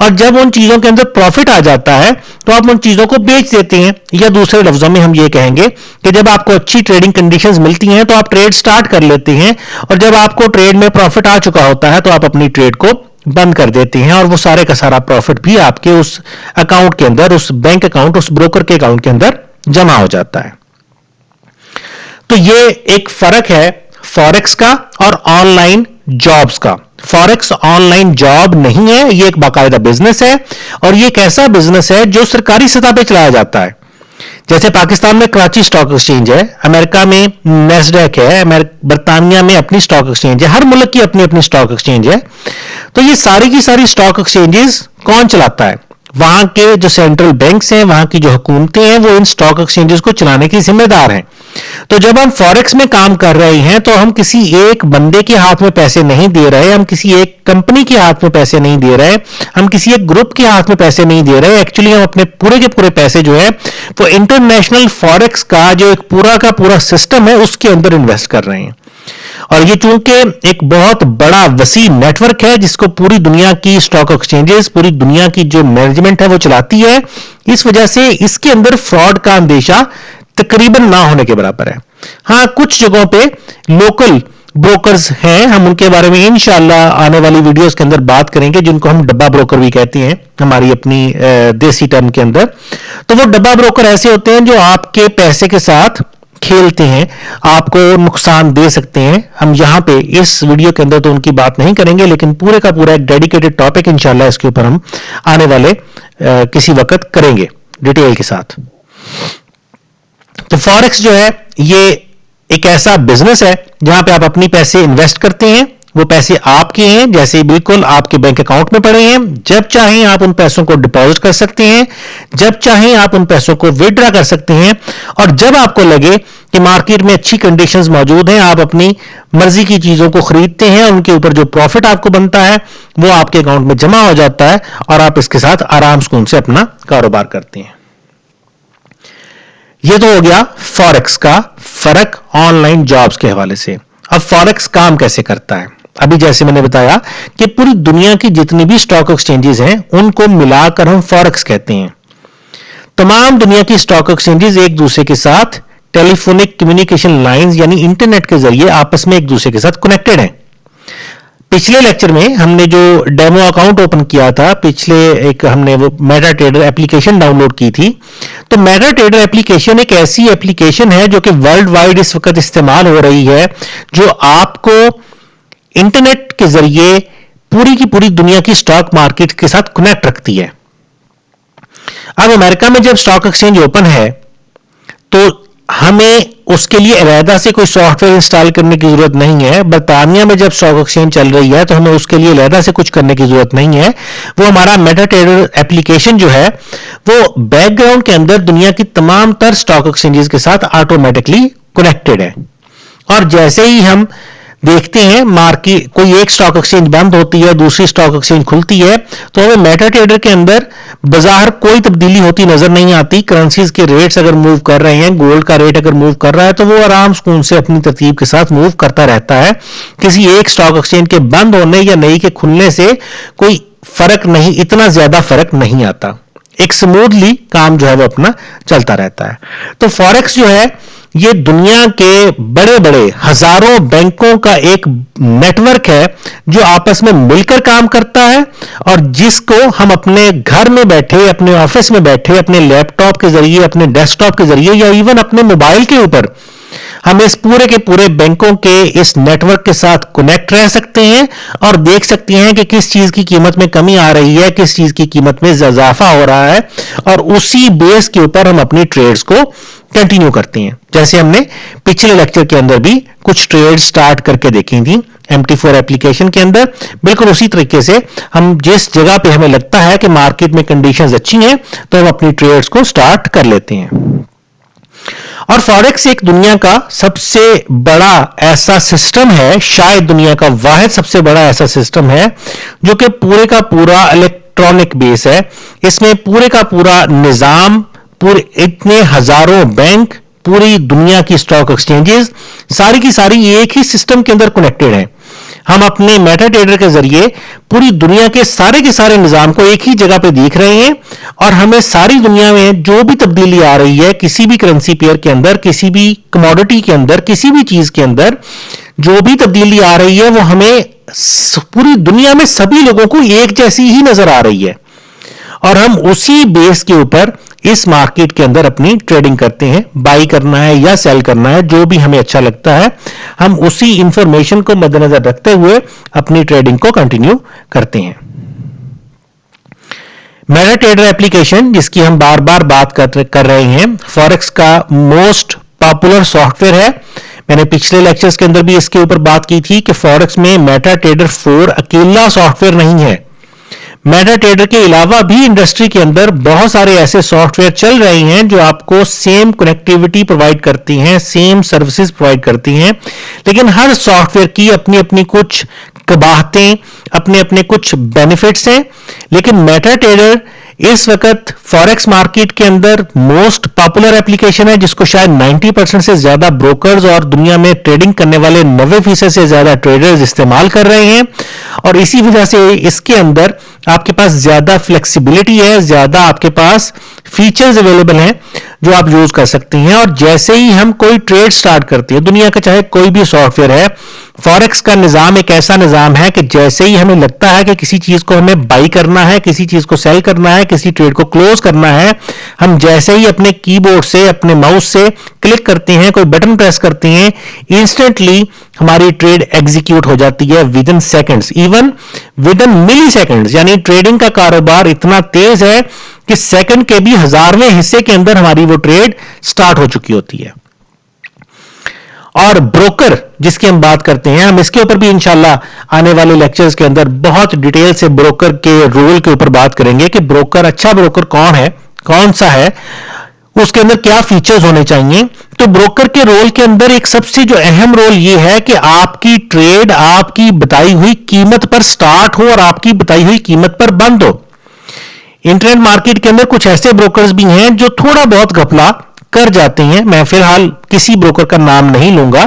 और जब उन चीजों के अंदर प्रॉफिट आ जाता है तो आप उन चीजों को बेच देते हैं। या दूसरे लफ्जों में हम ये कहेंगे कि जब आपको अच्छी ट्रेडिंग कंडीशंस मिलती हैं तो आप ट्रेड स्टार्ट कर लेते हैं, और जब आपको ट्रेड में प्रॉफिट आ चुका होता है तो आप अपनी ट्रेड को बंद कर देते हैं, और वो सारे का सारा प्रॉफिट भी आपके उस अकाउंट के अंदर, उस बैंक अकाउंट, उस ब्रोकर के अकाउंट के अंदर जमा हो जाता है। तो ये एक फर्क है फॉरेक्स का और ऑनलाइन जॉब्स का। फॉरेक्स ऑनलाइन जॉब नहीं है, ये एक बाकायदा बिजनेस है, और ये एक ऐसा बिजनेस है जो सरकारी सतह पे चलाया जाता है। जैसे पाकिस्तान में कराची स्टॉक एक्सचेंज है, अमेरिका में नेस्डैक है, बर्तानिया में अपनी स्टॉक एक्सचेंज है, हर मुल्क की अपनी अपनी स्टॉक एक्सचेंज है। तो ये सारी की सारी स्टॉक एक्सचेंजेस कौन चलाता है? वहां के जो सेंट्रल बैंक्स हैं, वहां की जो हुकूमतें हैं, वो इन स्टॉक एक्सचेंजेस को चलाने की जिम्मेदार हैं। तो जब हम फॉरेक्स में काम कर रहे हैं तो हम किसी एक बंदे के हाथ में पैसे नहीं दे रहे, हम किसी एक कंपनी के हाथ में पैसे नहीं दे रहे, हम किसी एक ग्रुप के हाथ में पैसे नहीं दे रहे। एक्चुअली हम अपने पूरे के पूरे पैसे जो है वो इंटरनेशनल फॉरेक्स का जो एक पूरा का पूरा सिस्टम है उसके अंदर इन्वेस्ट कर रहे हैं। और ये चूंकि एक बहुत बड़ा वसी नेटवर्क है जिसको पूरी दुनिया की स्टॉक एक्सचेंजेस, पूरी दुनिया की जो मैनेजमेंट है वो चलाती है, इस वजह से इसके अंदर फ्रॉड का अंदेशा तकरीबन ना होने के बराबर है। हाँ, कुछ जगहों पे लोकल ब्रोकर्स हैं, हम उनके बारे में इंशाल्लाह आने वाली वीडियोस के अंदर बात करेंगे, जिनको हम डब्बा ब्रोकर भी कहते हैं हमारी अपनी देसी टर्म के अंदर। तो वो डब्बा ब्रोकर ऐसे होते हैं जो आपके पैसे के साथ खेलते हैं, आपको नुकसान दे सकते हैं। हम यहां पे इस वीडियो के अंदर तो उनकी बात नहीं करेंगे, लेकिन पूरे का पूरा एक डेडिकेटेड टॉपिक इंशाल्लाह इसके ऊपर हम आने वाले किसी वक्त करेंगे डिटेल के साथ। तो फॉरेक्स जो है ये एक ऐसा बिजनेस है जहां पे आप अपनी पैसे इन्वेस्ट करते हैं, वो पैसे आपके हैं, जैसे बिल्कुल आपके बैंक अकाउंट में पड़े हैं। जब चाहें आप उन पैसों को डिपॉजिट कर सकते हैं, जब चाहें आप उन पैसों को विड्रॉ कर सकते हैं, और जब आपको लगे कि मार्केट में अच्छी कंडीशंस मौजूद हैं, आप अपनी मर्जी की चीजों को खरीदते हैं, उनके ऊपर जो प्रॉफिट आपको बनता है वो आपके अकाउंट में जमा हो जाता है, और आप इसके साथ आराम सुकून से अपना कारोबार करते हैं। ये तो हो गया फॉरेक्स का फर्क ऑनलाइन जॉब्स के हवाले से। अब फॉरेक्स काम कैसे करता है? अभी जैसे मैंने बताया कि पूरी दुनिया की जितनी भी स्टॉक एक्सचेंजेस हैं उनको मिलाकर हम फॉरेक्स कहते हैं। तमाम दुनिया की स्टॉक एक्सचेंजेस एक दूसरे के साथ टेलीफोनिक कम्युनिकेशन लाइंस यानी इंटरनेट के जरिए आपस में एक दूसरे के साथ कनेक्टेड हैं। पिछले लेक्चर में हमने जो डेमो अकाउंट ओपन किया था, पिछले एक हमने वो मेटा ट्रेडर एप्लीकेशन डाउनलोड की थी। तो मेटा ट्रेडर एप्लीकेशन एक ऐसी एप्लीकेशन है जो कि वर्ल्ड वाइड इस वक्त इस्तेमाल हो रही है, जो आपको इंटरनेट के जरिए पूरी की पूरी दुनिया की स्टॉक मार्केट के साथ कनेक्ट रखती है। अब अमेरिका में जब स्टॉक एक्सचेंज ओपन है तो हमें उसके लिए अलहदा से कोई सॉफ्टवेयर इंस्टॉल करने की जरूरत नहीं है। बर्तानिया में जब स्टॉक एक्सचेंज चल रही है तो हमें उसके लिए अलहदा से कुछ करने की जरूरत नहीं है। वो हमारा मेटा ट्रेडर एप्लीकेशन जो है वो बैकग्राउंड के अंदर दुनिया की तमाम तर स्टॉक एक्सचेंजेस के साथ ऑटोमेटिकली कनेक्टेड है। और जैसे ही हम देखते हैं मार्केट कोई एक स्टॉक एक्सचेंज बंद होती है, दूसरी स्टॉक एक्सचेंज खुलती है, तो हमें मेटा ट्रेडर के अंदर बाजार कोई तब्दीली होती नजर नहीं आती। करेंसीज के रेट्स अगर मूव कर रहे हैं, गोल्ड का रेट अगर मूव कर रहा है तो वो आराम सुकून से अपनी तरतीब के साथ मूव करता रहता है। किसी एक स्टॉक एक्सचेंज के बंद होने या नई के खुलने से कोई फर्क नहीं, इतना ज्यादा फर्क नहीं आता। एक स्मूथली काम जो है वो अपना चलता रहता है। तो फॉरेक्स जो है ये दुनिया के बड़े बड़े हजारों बैंकों का एक नेटवर्क है जो आपस में मिलकर काम करता है, और जिसको हम अपने घर में बैठे, अपने ऑफिस में बैठे, अपने लैपटॉप के जरिए, अपने डेस्कटॉप के जरिए या इवन अपने मोबाइल के ऊपर हम इस पूरे के पूरे बैंकों के इस नेटवर्क के साथ कनेक्ट रह सकते हैं और देख सकते हैं कि किस चीज की कीमत में कमी आ रही है, किस चीज की कीमत में इजाफा हो रहा है, और उसी बेस के ऊपर हम अपनी ट्रेड्स को कंटिन्यू करते हैं। जैसे हमने पिछले लेक्चर के अंदर भी कुछ ट्रेड स्टार्ट करके देखी थी MT4 एप्लीकेशन के अंदर। बिल्कुल उसी तरीके से हम जिस जगह पे हमें लगता है कि मार्केट में कंडीशंस अच्छी हैं तो हम अपनी ट्रेड्स को स्टार्ट कर लेते हैं। और फॉरेक्स एक दुनिया का सबसे बड़ा ऐसा सिस्टम है, शायद दुनिया का वाहिद सबसे बड़ा ऐसा सिस्टम है जो कि पूरे का पूरा इलेक्ट्रॉनिक बेस है। इसमें पूरे का पूरा निजाम, पूरे इतने हजारों बैंक, पूरी दुनिया की स्टॉक एक्सचेंजेस सारी की सारी एक ही सिस्टम के अंदर कनेक्टेड है। ہم اپنے میٹا ٹریڈر کے ذریعے پوری دنیا کے سارے نظام کو ایک ہی جگہ پہ دیکھ رہے ہیں اور ہمیں ساری دنیا میں جو بھی تبدیلی آ رہی ہے کسی بھی کرنسی پیئر کے اندر, کسی بھی کموڈٹی کے اندر, کسی بھی چیز کے اندر جو بھی تبدیلی آ رہی ہے وہ ہمیں پوری دنیا میں سبھی لوگوں کو ایک جیسی ہی نظر آ رہی ہے اور ہم اسی بیس کے اوپر اس مارکیٹ کے اندر اپنی ٹریڈنگ کرتے ہیں. بائی کرنا ہے یا سیل کرنا ہے, جو بھی ہمیں اچھا لگتا ہے, ہم اسی انفارمیشن کو مد نظر رکھتے ہوئے اپنی ٹریڈنگ کو کنٹینیو کرتے ہیں. میٹا ٹریڈر ایپلیکیشن جس کی ہم بار بار بات کر رہے ہیں, فوریکس کا موسٹ پاپولر سافٹ ویئر ہے. میں نے پچھلے لیکچرز کے اندر بھی اس کے اوپر بات کی تھی کہ فوریکس میں میٹا ٹریڈر 4 اکیلا سافٹ ویئر نہیں ہے. میٹا ٹریڈر کے علاوہ بھی انڈسٹری کے اندر بہت سارے ایسے سافٹ ویئر چل رہے ہیں جو آپ کو سیم کنیکٹیوٹی پرووائڈ کرتی ہیں, سیم سروسز پرووائڈ کرتی ہیں, لیکن ہر سافٹ ویئر کی اپنی اپنی کچھ قباحتیں, اپنے اپنے کچھ بینیفٹس ہیں. لیکن میٹا ٹریڈر اس وقت فوریکس مارکیٹ کے اندر موسٹ پاپولر ایپلیکیشن ہے جس کو شاید 90% سے زیادہ بروکرز اور دنیا میں ٹریڈنگ کرنے والے 90% سے زیادہ ٹریڈرز استعمال کر رہے ہیں. اور اسی وجہ سے اس کے اندر آپ کے پاس زیادہ فلیکسیبلٹی ہے, زیادہ آپ کے پاس فیچرز اویلیبل ہیں جو آپ یوز کر سکتے ہیں. اور جیسے ہی ہم کوئی ٹریڈ سٹارٹ کرتے ہیں, دنیا کا چاہے کوئی بھی سافٹ ویئر ہے, فوریکس کا نظام ایک ایسا نظام ہے کہ جیسے ہی ہمیں لگتا ہے کہ کسی چیز کو ہمیں بائی کرنا ہے, کسی چیز کو سیل کرنا ہے, کسی ٹریڈ کو کلوز کرنا ہے, ہم جیسے ہی اپنے کی بورڈ سے, اپنے ماؤس سے کلک کرتے ہیں, کوئی بٹن پریس کرتے ہیں, انسٹنٹلی ہماری ٹریڈ ایگزیکیوٹ ہو جاتی ہے with in seconds, even with in ملی سیکنڈز. یعنی ٹریڈنگ کا کاروبار اتنا تیز ہے کہ سیکنڈ کے بھی 1000ویں حصے کے اندر ہماری وہ ٹریڈ سٹارٹ ہو چکی ہوتی ہے. اور بروکر جس کی ہم بات کرتے ہیں, ہم اس کے اوپر بھی انشاءاللہ آنے والے لیکچرز کے اندر بہت ڈیٹیل سے بروکر کے رول کے اوپر بات کریں گے کہ بروکر, اچھا بروکر کون ہے, کون سا ہے, اس کے اندر کیا فیچرز ہونے چاہیے. تو بروکر کے رول کے اندر ایک سب سے جو اہم رول یہ ہے کہ آپ کی ٹریڈ آپ کی بتائی ہوئی قیمت پر سٹارٹ ہو اور آپ کی بتائی ہوئی قیمت پر بند ہو. انٹرنیٹ مارکیٹ کے اندر کچھ ایسے بروکرز بھی ہیں جو تھوڑا بہت گھپلا کر جاتے ہیں. میں فی الحال کسی بروکر کا نام نہیں لوں گا,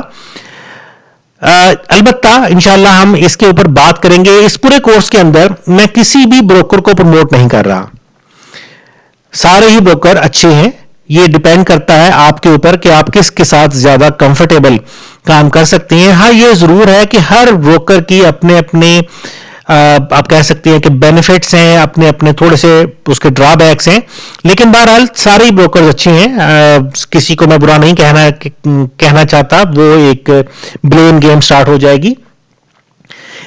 البتہ انشاءاللہ ہم اس کے اوپر بات کریں گے. اس پورے کورس کے اندر میں کسی بھی بروکر کو پروموٹ نہیں کر رہا, سارے ہی بروکر اچھے ہیں. یہ ڈیپینڈ کرتا ہے آپ کے اوپر کہ آپ کس کے ساتھ زیادہ کنفرٹیبل کام کر سکتے ہیں. ہاں یہ ضرور ہے کہ ہر بروکر کی اپنے اپنے آپ کہہ سکتے ہیں کہ بینیفٹس ہیں, اپنے اپنے تھوڑے سے اس کے ڈرا بیکس ہیں, لیکن بہرحال سارے ہی بروکرز اچھے ہیں. کسی کو میں برا نہیں کہنا چاہتا, وہ ایک بلیم گیم سٹارٹ ہو جائے گی.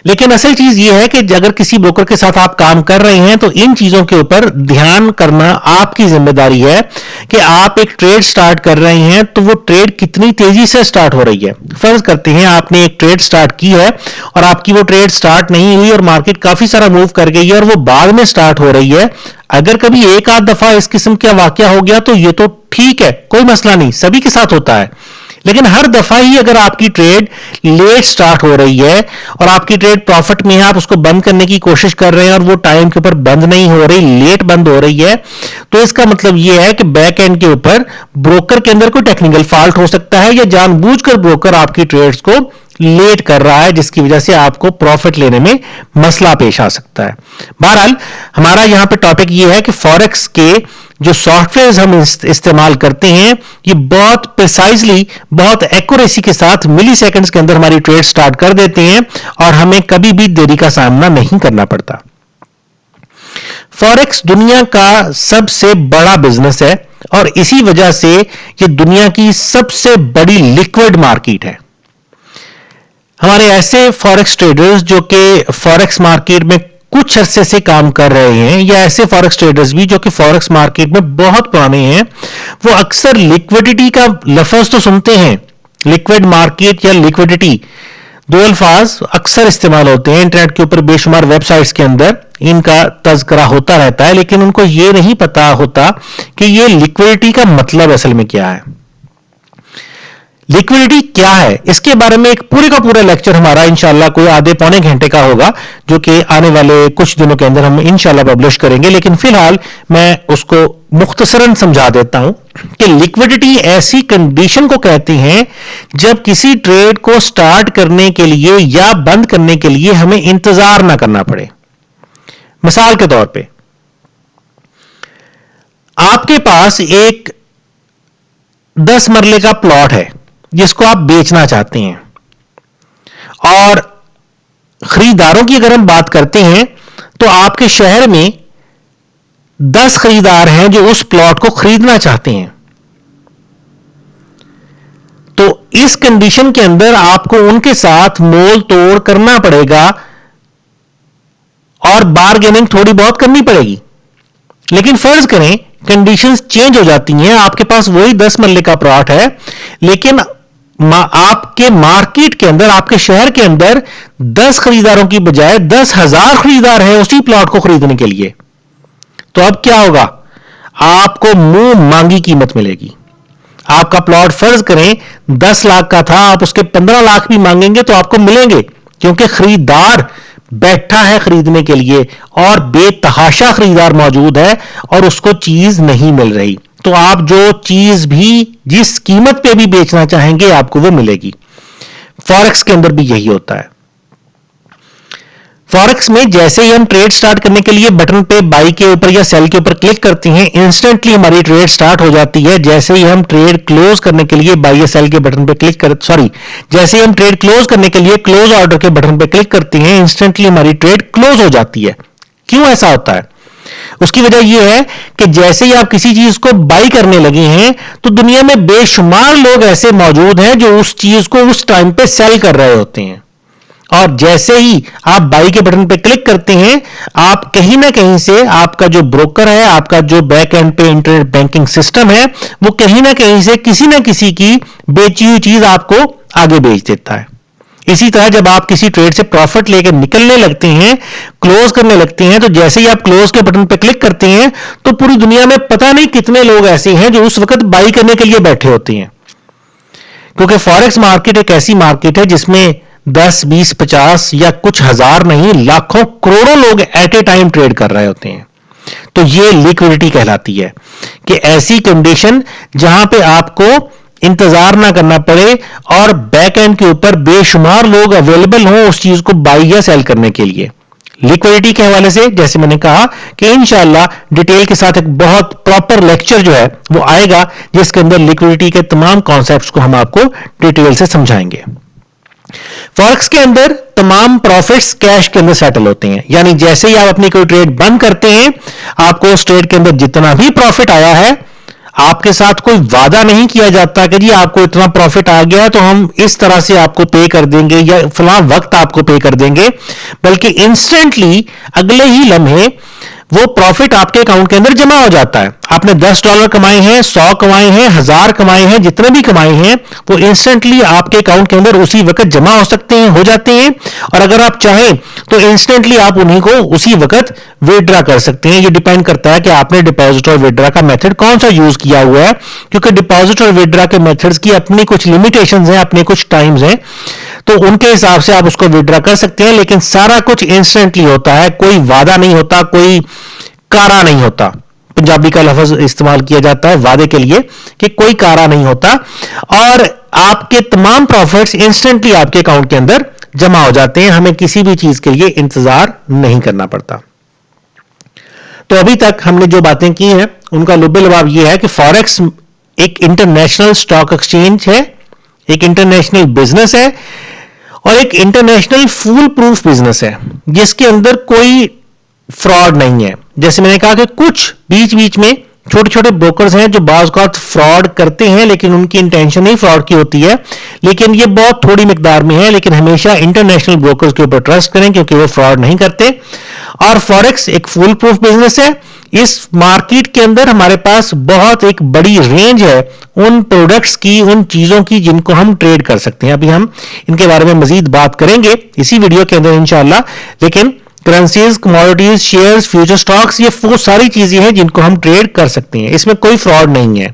لیکن اصل چیز یہ ہے کہ اگر کسی بروکر کے ساتھ آپ کام کر رہے ہیں تو ان چیزوں کے اوپر دھیان کرنا آپ کی ذمہ داری ہے کہ آپ ایک ٹریڈ سٹارٹ کر رہے ہیں تو وہ ٹریڈ کتنی تیزی سے سٹارٹ ہو رہی ہے. فرض کرتے ہیں آپ نے ایک ٹریڈ سٹارٹ کی ہے اور آپ کی وہ ٹریڈ سٹارٹ نہیں ہوئی اور مارکیٹ کافی سارا موو کر گئی ہے اور وہ بعد میں سٹارٹ ہو رہی ہے. اگر کبھی ایک آدھ دفعہ اس قسم کا واقعہ ہو گیا تو یہ تو ٹھیک ہے, کوئی مسئلہ نہیں, سبھی کے ساتھ ہوتا ہے. لیکن ہر دفعہ ہی اگر آپ کی ٹریڈ لیٹ سٹارٹ ہو رہی ہے اور آپ کی ٹریڈ پروفٹ میں ہے, آپ اس کو بند کرنے کی کوشش کر رہے ہیں اور وہ ٹائم کے اوپر بند نہیں ہو رہی, لیٹ بند ہو رہی ہے, تو اس کا مطلب یہ ہے کہ بیک اینڈ کے اوپر بروکر کے اندر کوئی ٹیکنیکل فالٹ ہو سکتا ہے یا جان بوجھ کر بروکر آپ کی ٹریڈز کو لیٹ کر رہا ہے, جس کی وجہ سے آپ کو پروفٹ لینے میں مسئلہ پیش آ سکتا ہے. بہرحال ہمارا یہاں پہ ٹاپک یہ ہے کہ فوریکس کے جو سافٹ ویئرز ہم استعمال کرتے ہیں یہ بہت پریسائزلی, بہت ایکوریسی کے ساتھ ملی سیکنڈز کے اندر ہماری ٹریڈ سٹارٹ کر دیتے ہیں اور ہمیں کبھی بھی دیری کا سامنا نہیں کرنا پڑتا. فوریکس دنیا کا سب سے بڑا بزنس ہے اور اسی وجہ سے یہ دنیا کی سب سے بڑی لیکوڈ مارکیٹ ہے. ہمارے ایسے فوریکس ٹریڈرز جو کہ فوریکس مارکیٹ میں کچھ عرصے سے کام کر رہے ہیں, یا ایسے فوریکس ٹریڈرز بھی جو کہ فوریکس مارکیٹ میں بہت پرانے ہیں, وہ اکثر لیکوڈیٹی کا لفظ تو سنتے ہیں. لیکوڈ مارکیٹ یا لیکوڈیٹی دو الفاظ اکثر استعمال ہوتے ہیں, انٹرنیٹ کے اوپر بے شمار ویب سائٹس کے اندر ان کا تذکرہ ہوتا رہتا ہے, لیکن ان کو یہ نہیں پتا ہوتا کہ یہ لیکوڈیٹی کا مطلب اصل میں کیا ہے. लिक्विडिटी क्या है, इसके बारे में एक पूरे का पूरा लेक्चर हमारा इंशाल्लाह कोई आधे पौने घंटे का होगा, जो कि आने वाले कुछ दिनों के अंदर हम इंशाल्लाह पब्लिश करेंगे। लेकिन फिलहाल मैं उसको मुख्तसरन समझा देता हूं कि लिक्विडिटी ऐसी कंडीशन को कहते हैं जब किसी ट्रेड को स्टार्ट करने के लिए या बंद करने के लिए हमें इंतजार ना करना पड़े। मिसाल के तौर पे आपके पास एक 10 मरले का प्लॉट है जिसको आप बेचना चाहते हैं, और खरीदारों की अगर हम बात करते हैं तो आपके शहर में 10 खरीदार हैं जो उस प्लॉट को खरीदना चाहते हैं। तो इस कंडीशन के अंदर आपको उनके साथ मोल तोड़ करना पड़ेगा और बार्गेनिंग थोड़ी बहुत करनी पड़ेगी। लेकिन फर्ज करें कंडीशंस चेंज हो जाती हैं, आपके पास वही 10 मरले का प्लॉट है, लेकिन आपके मार्केट के अंदर, आपके शहर के अंदर 10 खरीदारों की बजाय 10,000 खरीदार हैं उसी प्लॉट को खरीदने के लिए। तो अब क्या होगा, आपको मुंह मांगी कीमत मिलेगी। आपका प्लॉट फर्ज करें 10 लाख का था, आप उसके 15 लाख भी मांगेंगे तो आपको मिलेंगे, क्योंकि खरीदार बैठा है खरीदने के लिए और बेतहाशा खरीदार मौजूद है और उसको चीज नहीं मिल रही। तो आप जो चीज भी जिस कीमत पे भी बेचना चाहेंगे आपको वो मिलेगी। फॉरेक्स के अंदर भी यही होता है। फॉरेक्स में जैसे ही हम ट्रेड स्टार्ट करने के लिए बटन पे बाई के ऊपर या सेल के ऊपर क्लिक करते हैं, इंस्टेंटली हमारी ट्रेड स्टार्ट हो जाती है। जैसे ही हम ट्रेड क्लोज करने के लिए बाई या सेल के बटन पे क्लिक कर जैसे ही हम ट्रेड क्लोज करने के लिए क्लोज ऑर्डर के बटन पे क्लिक करते हैं, इंस्टेंटली हमारी ट्रेड क्लोज हो जाती है। क्यों ऐसा होता है? उसकी वजह यह है कि जैसे ही आप किसी चीज को बाई करने लगे हैं तो दुनिया में बेशुमार लोग ऐसे मौजूद हैं जो उस चीज को उस टाइम पे सेल कर रहे होते हैं, और जैसे ही आप बाई के बटन पे क्लिक करते हैं, आप कहीं ना कहीं से आपका जो ब्रोकर है, आपका जो बैक एंड पे इंटरनेट बैंकिंग सिस्टम है, वो कहीं ना कहीं से किसी ना किसी की बेची हुई चीज आपको आगे बेच देता है। इसी तरह जब आप किसी ट्रेड से प्रॉफिट लेकर निकलने लगते हैं, क्लोज करने लगते हैं, तो जैसे ही आप क्लोज के बटन पे क्लिक करते हैं तो पूरी दुनिया में पता नहीं कितने लोग ऐसे हैं जो उस वक्त बाई करने के लिए बैठे होते हैं। क्योंकि फॉरेक्स मार्केट एक ऐसी मार्केट है जिसमें 10, 20, 50 या कुछ हजार नहीं, लाखों करोड़ों लोग एट ए टाइम ट्रेड कर रहे होते हैं। तो ये लिक्विडिटी कहलाती है कि ऐसी कंडीशन जहां पे आपको इंतजार ना करना पड़े और बैक एंड के ऊपर बेशुमार लोग अवेलेबल हों उस चीज को बाई या सेल करने के लिए। लिक्विडिटी के हवाले से जैसे मैंने कहा कि इंशाल्लाह डिटेल के साथ एक बहुत प्रॉपर लेक्चर जो है वो आएगा, जिसके अंदर लिक्विडिटी के तमाम कॉन्सेप्ट्स को हम आपको डिटेल से समझाएंगे। फॉरेक्स के अंदर तमाम प्रॉफिट्स कैश के अंदर सेटल होते हैं, यानी जैसे ही आप अपनी कोई ट्रेड बंद करते हैं, आपको उस ट्रेड के अंदर जितना भी प्रॉफिट आया है, आपके साथ कोई वादा नहीं किया जाता कि जी आपको इतना प्रॉफिट आ गया तो हम इस तरह से आपको पे कर देंगे या फलां वक्त आपको पे कर देंगे, बल्कि इंस्टेंटली अगले ही लम्हे वो प्रॉफिट आपके अकाउंट के अंदर जमा हो जाता है। आपने $10 कमाए हैं, 100 कमाए हैं, 1000 कमाए हैं, जितने भी कमाए हैं वो इंस्टेंटली आपके अकाउंट के अंदर उसी वक्त जमा हो सकते हैं, हो जाते हैं। और अगर आप चाहें तो इंस्टेंटली आप उन्हीं को उसी वक्त विड्रॉ कर सकते हैं। ये डिपेंड करता है कि आपने डिपॉजिट और विड्रॉ का मेथड कौन सा यूज किया हुआ है, क्योंकि डिपॉजिट और विड्रॉ के मेथड्स की अपनी कुछ लिमिटेशंस हैं, अपने कुछ टाइम्स हैं, तो उनके हिसाब से आप उसको विड्रॉ कर सकते हैं। लेकिन सारा कुछ इंस्टेंटली होता है, कोई वादा नहीं होता, कोई कारा नहीं होता। पंजाबी का लफ्ज इस्तेमाल किया जाता है वादे के लिए कि कोई कारा नहीं होता, और आपके तमाम प्रॉफिट्स इंस्टेंटली आपके अकाउंट के अंदर जमा हो जाते हैं। हमें किसी भी चीज के लिए इंतजार नहीं करना पड़ता। तो अभी तक हमने जो बातें की हैं उनका लुब्बे लबाब यह है कि फॉरेक्स एक इंटरनेशनल स्टॉक एक्सचेंज है, एक इंटरनेशनल बिजनेस है और एक इंटरनेशनल फूल प्रूफ बिजनेस है जिसके अंदर कोई फ्रॉड नहीं है। जैसे मैंने कहा कि कुछ बीच बीच में छोटे छोटे ब्रोकर्स हैं जो बाज़ औक़ात फ्रॉड करते हैं, लेकिन उनकी इंटेंशन नहीं फ्रॉड की होती है, लेकिन ये बहुत थोड़ी मिकदार में है। लेकिन हमेशा इंटरनेशनल ब्रोकर्स के ऊपर ट्रस्ट करें क्योंकि वो फ्रॉड नहीं करते। और फॉरेक्स एक फुल प्रूफ बिजनेस है। इस मार्केट के अंदर हमारे पास बहुत एक बड़ी रेंज है उन प्रोडक्ट्स की, उन चीजों की जिनको हम ट्रेड कर सकते हैं। अभी हम इनके बारे में मजीद बात करेंगे इसी वीडियो के अंदर इंशाल्लाह। लेकिन currencies, commodities, shares, future stocks, ये वो सारी चीजें हैं जिनको हम ट्रेड कर सकते हैं, इसमें कोई फ्रॉड नहीं है।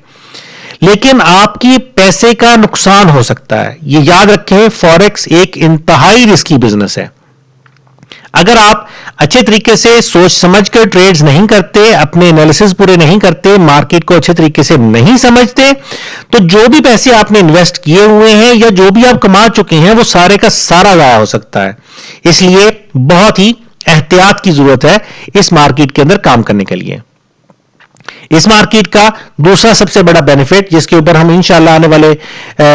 लेकिन आपकी पैसे का नुकसान हो सकता है। ये याद रखें, फॉरेक्स एक इंतहाई रिस्की बिजनेस है। अगर आप अच्छे तरीके से सोच समझकर ट्रेड्स नहीं करते, अपने एनालिसिस पूरे नहीं करते, मार्केट को अच्छे तरीके से नहीं समझते, तो जो भी पैसे आपने इन्वेस्ट किए हुए हैं या जो भी आप कमा चुके हैं वो सारे का सारा जाया हो सकता है। इसलिए बहुत ही एहतियात की जरूरत है इस मार्केट के अंदर काम करने के लिए। इस मार्केट का दूसरा सबसे बड़ा बेनिफिट, जिसके ऊपर हम इंशाल्लाह आने वाले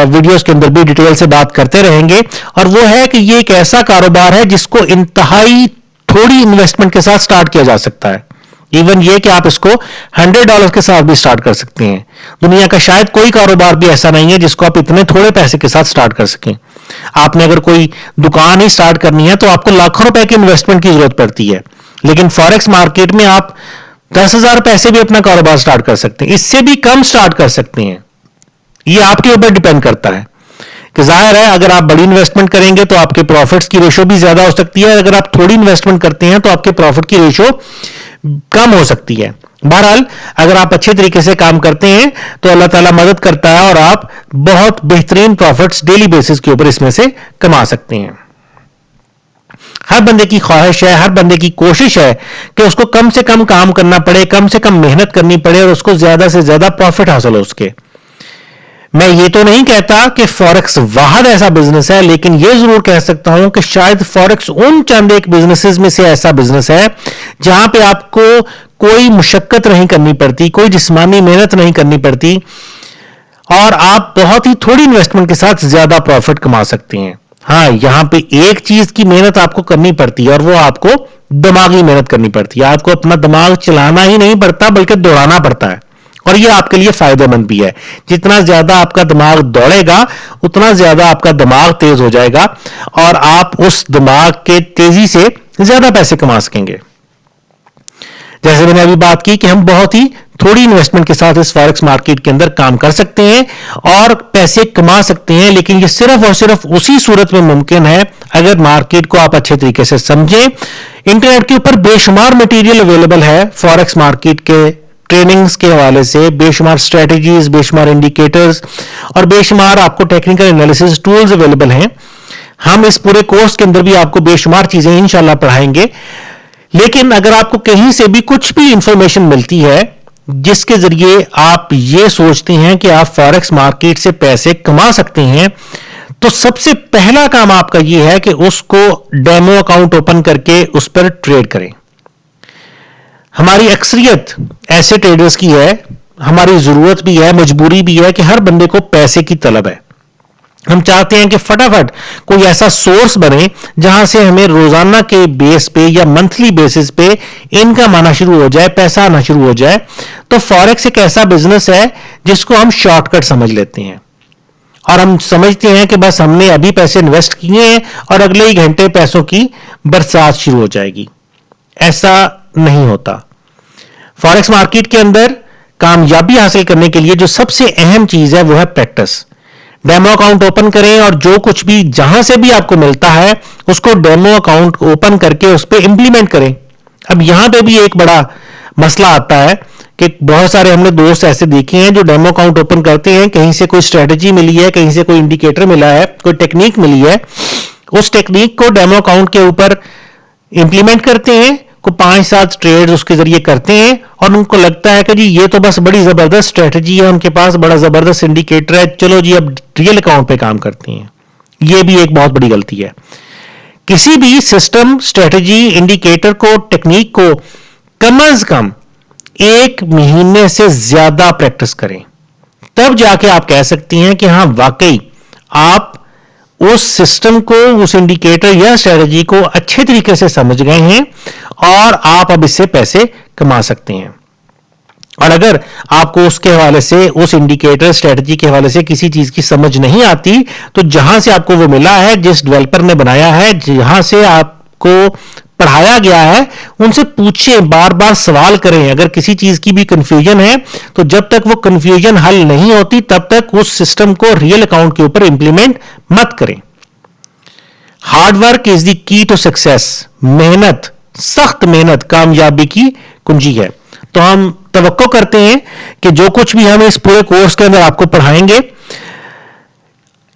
वीडियोस के अंदर भी डिटेल से बात करते रहेंगे, और वो है कि ये एक ऐसा कारोबार है जिसको इंतहाई थोड़ी इन्वेस्टमेंट के साथ स्टार्ट किया जा सकता है। इवन ये कि आप इसको $100 के साथ भी स्टार्ट कर सकते हैं। दुनिया का शायद कोई कारोबार भी ऐसा नहीं है जिसको आप इतने थोड़े पैसे के साथ स्टार्ट कर सकें। आपने अगर कोई दुकान ही स्टार्ट करनी है तो आपको लाखों रुपए की इन्वेस्टमेंट की जरूरत पड़ती है, लेकिन फॉरेक्स मार्केट में आप 10,000 पैसे भी अपना कारोबार स्टार्ट कर सकते हैं, इससे भी कम स्टार्ट कर सकते हैं। ये आपके ऊपर डिपेंड करता है कि जाहिर है अगर आप बड़ी इन्वेस्टमेंट करेंगे तो आपके प्रॉफिट्स की रेशो भी ज्यादा हो सकती है, अगर आप थोड़ी इन्वेस्टमेंट करते हैं तो आपके प्रॉफिट की रेशो कम हो सकती है। बहरहाल अगर आप अच्छे तरीके से काम करते हैं तो अल्लाह ताला मदद करता है और आप बहुत बेहतरीन प्रॉफिट्स डेली बेसिस के ऊपर इसमें से कमा सकते हैं। हर बंदे की ख्वाहिश है, हर बंदे की कोशिश है कि उसको कम से कम काम करना पड़े, कम से कम मेहनत करनी पड़े और उसको ज्यादा से ज्यादा प्रॉफिट हासिल हो उसके। मैं ये तो नहीं कहता कि फॉरेक्स वाहद ऐसा बिजनेस है, लेकिन ये जरूर कह सकता हूं कि शायद फॉरेक्स उन चंद एक बिजनेसेस में से ऐसा बिजनेस है जहां पे आपको कोई मुशक्कत नहीं करनी पड़ती, कोई जिस्मानी मेहनत नहीं करनी पड़ती और आप बहुत ही थोड़ी इन्वेस्टमेंट के साथ ज्यादा प्रॉफिट कमा सकते हैं। हाँ, यहां पे एक चीज की मेहनत आपको करनी पड़ती है और वो आपको दिमागी मेहनत करनी पड़ती है। आपको अपना दिमाग चलाना ही नहीं पड़ता बल्कि दौड़ाना पड़ता है, और ये आपके लिए फायदेमंद भी है। जितना ज्यादा आपका दिमाग दौड़ेगा उतना ज्यादा आपका दिमाग तेज हो जाएगा और आप उस दिमाग के तेजी से ज्यादा पैसे कमा सकेंगे। जैसे मैंने अभी बात की कि हम बहुत ही थोड़ी इन्वेस्टमेंट के साथ इस फॉरेक्स मार्केट के अंदर काम कर सकते हैं और पैसे कमा सकते हैं, लेकिन ये सिर्फ और सिर्फ उसी सूरत में मुमकिन है अगर मार्केट को आप अच्छे तरीके से समझें। इंटरनेट के ऊपर बेशुमार मटेरियल अवेलेबल है फॉरेक्स मार्केट के ट्रेनिंग्स के हवाले से, बेशुमार स्ट्रेटजीज, बेशुमार इंडिकेटर्स और बेशुमार आपको टेक्निकल एनालिसिस टूल्स अवेलेबल हैं। हम इस पूरे कोर्स के अंदर भी आपको बेशुमार चीजें इंशाल्लाह पढ़ाएंगे, लेकिन अगर आपको कहीं से भी कुछ भी इंफॉर्मेशन मिलती है जिसके जरिए आप ये सोचते हैं कि आप फॉरेक्स मार्केट से पैसे कमा सकते हैं, तो सबसे पहला काम आपका ये है कि उसको डेमो अकाउंट ओपन करके उस पर ट्रेड करें। हमारी अक्सरियत ऐसे ट्रेडर्स की है, हमारी जरूरत भी है, मजबूरी भी है कि हर बंदे को पैसे की तलब है। हम चाहते हैं कि फटाफट कोई ऐसा सोर्स बने जहां से हमें रोजाना के बेस पे या मंथली बेसिस पे इनकम आना शुरू हो जाए, पैसा आना शुरू हो जाए। तो फॉरेक्स एक ऐसा बिजनेस है जिसको हम शॉर्टकट समझ लेते हैं और हम समझते हैं कि बस हमने अभी पैसे इन्वेस्ट किए हैं और अगले ही घंटे पैसों की बरसात शुरू हो जाएगी। ऐसा नहीं होता। फॉरेक्स मार्केट के अंदर कामयाबी हासिल करने के लिए जो सबसे अहम चीज है वो है प्रैक्टिस। डेमो अकाउंट ओपन करें और जो कुछ भी जहां से भी आपको मिलता है उसको डेमो अकाउंट ओपन करके उस पर इंप्लीमेंट करें। अब यहां पे भी एक बड़ा मसला आता है कि बहुत सारे हमने दोस्त ऐसे देखे हैं जो डेमो अकाउंट ओपन करते हैं, कहीं से कोई स्ट्रेटजी मिली है, कहीं से कोई इंडिकेटर मिला है, कोई टेक्निक मिली है, उस टेक्निक को डेमो अकाउंट के ऊपर इंप्लीमेंट करते हैं, को 5-7 ट्रेड उसके जरिए करते हैं और उनको लगता है कि जी ये तो बस बड़ी जबरदस्त स्ट्रेटजी है, उनके पास बड़ा जबरदस्त इंडिकेटर है, चलो जी अब रियल अकाउंट पे काम करते हैं। ये भी एक बहुत बड़ी गलती है। किसी भी सिस्टम, स्ट्रेटजी, इंडिकेटर को, टेक्निक को कम से कम 1 महीने से ज्यादा प्रैक्टिस करें, तब जाके आप कह सकती हैं कि हाँ वाकई आप उस सिस्टम को, उस इंडिकेटर या स्ट्रेटजी को अच्छे तरीके से समझ गए हैं और आप अब इससे पैसे कमा सकते हैं। और अगर आपको उसके हवाले से, उस इंडिकेटर, स्ट्रेटजी के हवाले से किसी चीज की समझ नहीं आती, तो जहां से आपको वो मिला है, जिस डेवलपर ने बनाया है, जहां से आपको पढ़ाया गया है, उनसे पूछें, बार बार सवाल करें। अगर किसी चीज की भी कंफ्यूजन है तो जब तक वो कंफ्यूजन हल नहीं होती तब तक उस सिस्टम को रियल अकाउंट के ऊपर इंप्लीमेंट मत करें। Hard work is the key to success. मेहनत, सख्त मेहनत कामयाबी की कुंजी है। तो हम तवक्को करते हैं कि जो कुछ भी हम इस पूरे कोर्स के अंदर आपको पढ़ाएंगे,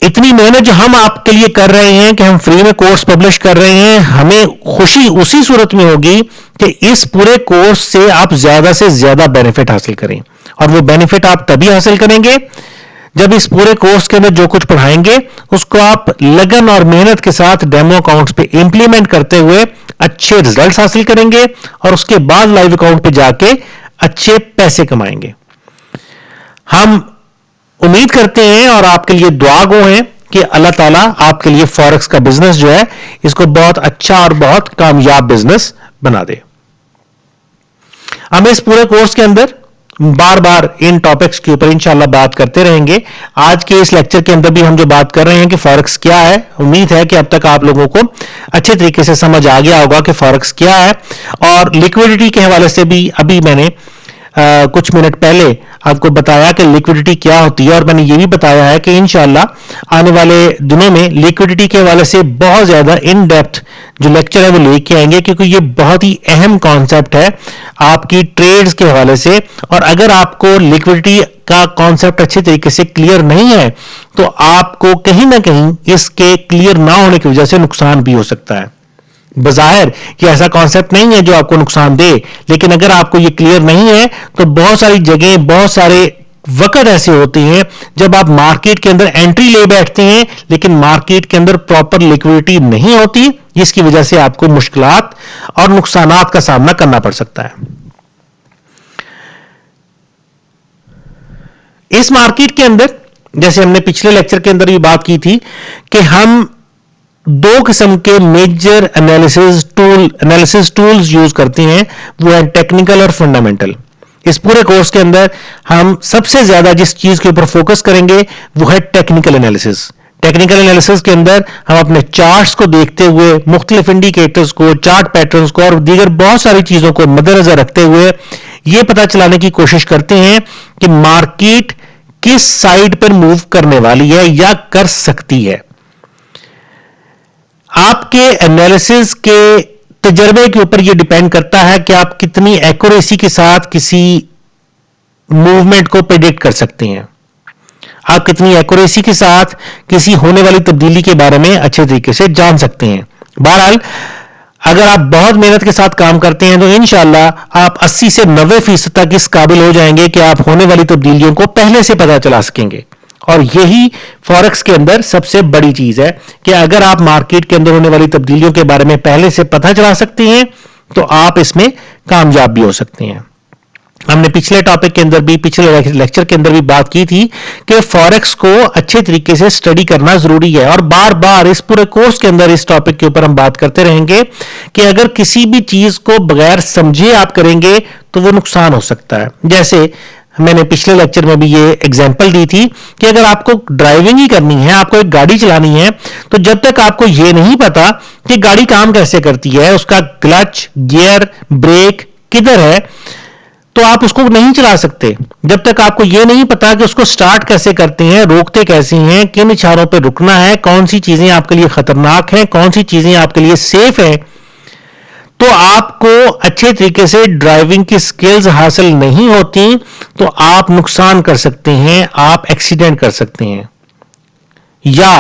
इतनी मेहनत जो हम आपके लिए कर रहे हैं कि हम फ्री में कोर्स पब्लिश कर रहे हैं, हमें खुशी उसी सूरत में होगी कि इस पूरे कोर्स से आप ज्यादा से ज्यादा बेनिफिट हासिल करें। और वो बेनिफिट आप तभी हासिल करेंगे जब इस पूरे कोर्स के अंदर जो कुछ पढ़ाएंगे उसको आप लगन और मेहनत के साथ डेमो अकाउंट्स पे इंप्लीमेंट करते हुए अच्छे रिजल्ट्स हासिल करेंगे और उसके बाद लाइव अकाउंट पे जाके अच्छे पैसे कमाएंगे। हम उम्मीद करते हैं और आपके लिए दुआ गो हैं कि अल्लाह ताला आपके लिए फॉरेक्स का बिजनेस जो है इसको बहुत अच्छा और बहुत कामयाब बिजनेस बना दे। हम इस पूरे कोर्स के अंदर बार बार इन टॉपिक्स के ऊपर इंशाल्लाह बात करते रहेंगे। आज के इस लेक्चर के अंदर भी हम जो बात कर रहे हैं कि फॉरेक्स क्या है, उम्मीद है कि अब तक आप लोगों को अच्छे तरीके से समझ आ गया होगा कि फॉरेक्स क्या है। और लिक्विडिटी के हवाले से भी अभी मैंने कुछ मिनट पहले आपको बताया कि लिक्विडिटी क्या होती है, और मैंने ये भी बताया है कि इंशाल्लाह आने वाले दिनों में लिक्विडिटी के हवाले से बहुत ज्यादा इन डेप्थ जो लेक्चर है वो लेके आएंगे, क्योंकि ये बहुत ही अहम कॉन्सेप्ट है आपकी ट्रेड्स के हवाले से। और अगर आपको लिक्विडिटी का कॉन्सेप्ट अच्छे तरीके से क्लियर नहीं है तो आपको कहीं ना कहीं इसके क्लियर ना होने की वजह से नुकसान भी हो सकता है। बज़ाहिर कि ऐसा कॉन्सेप्ट नहीं है जो आपको नुकसान दे, लेकिन अगर आपको ये क्लियर नहीं है तो बहुत सारी जगह, बहुत सारे वक्त ऐसे होते हैं जब आप मार्केट के अंदर एंट्री ले बैठते हैं लेकिन मार्केट के अंदर प्रॉपर लिक्विडिटी नहीं होती, जिसकी वजह से आपको मुश्किलात और नुकसानात का सामना करना पड़ सकता है। इस मार्केट के अंदर जैसे हमने पिछले लेक्चर के अंदर भी बात की थी कि हम दो किस्म के मेजर एनालिसिस टूल्स यूज करते हैं, वो है टेक्निकल और फंडामेंटल। इस पूरे कोर्स के अंदर हम सबसे ज्यादा जिस चीज के ऊपर फोकस करेंगे वो है टेक्निकल एनालिसिस। टेक्निकल एनालिसिस के अंदर हम अपने चार्ट्स को देखते हुए, मुख्तलिफ इंडिकेटर्स को, चार्ट पैटर्न्स को और दीगर बहुत सारी चीजों को मद्देनजर रखते हुए यह पता चलाने की कोशिश करते हैं कि मार्केट किस साइड पर मूव करने वाली है या कर सकती है। आपके एनालिसिस के तजर्बे के ऊपर यह डिपेंड करता है कि आप कितनी एक्यूरेसी के साथ किसी मूवमेंट को प्रेडिक्ट कर सकते हैं, आप कितनी एक्यूरेसी के साथ किसी होने वाली तब्दीली के बारे में अच्छे तरीके से जान सकते हैं। बहरहाल अगर आप बहुत मेहनत के साथ काम करते हैं तो इंशाल्लाह आप 80 से 90% तक इस काबिल हो जाएंगे कि आप होने वाली तब्दीलियों को पहले से पता चला सकेंगे। और यही फॉरेक्स के अंदर सबसे बड़ी चीज है कि अगर आप मार्केट के अंदर होने वाली तब्दीलियों के बारे में पहले से पता चला सकते हैं तो आप इसमें कामयाब भी हो सकते हैं। हमने पिछले टॉपिक के अंदर भी, पिछले लेक्चर के अंदर भी बात की थी कि फॉरेक्स को अच्छे तरीके से स्टडी करना जरूरी है, और बार बार इस पूरे कोर्स के अंदर इस टॉपिक के ऊपर हम बात करते रहेंगे कि अगर किसी भी चीज को बगैर समझे आप करेंगे तो वो नुकसान हो सकता है। जैसे मैंने पिछले लेक्चर में भी ये एग्जांपल दी थी कि अगर आपको ड्राइविंग ही करनी है, आपको एक गाड़ी चलानी है, तो जब तक आपको ये नहीं पता कि गाड़ी काम कैसे करती है, उसका क्लच, गियर, ब्रेक किधर है, तो आप उसको नहीं चला सकते। जब तक आपको ये नहीं पता कि उसको स्टार्ट कैसे करते हैं, रोकते कैसे हैं, किन इशारों पे रुकना है, कौन सी चीजें आपके लिए खतरनाक हैं, कौन सी चीजें आपके लिए सेफ है, तो आपको अच्छे तरीके से ड्राइविंग की स्किल्स हासिल नहीं होती तो आप नुकसान कर सकते हैं, आप एक्सीडेंट कर सकते हैं, या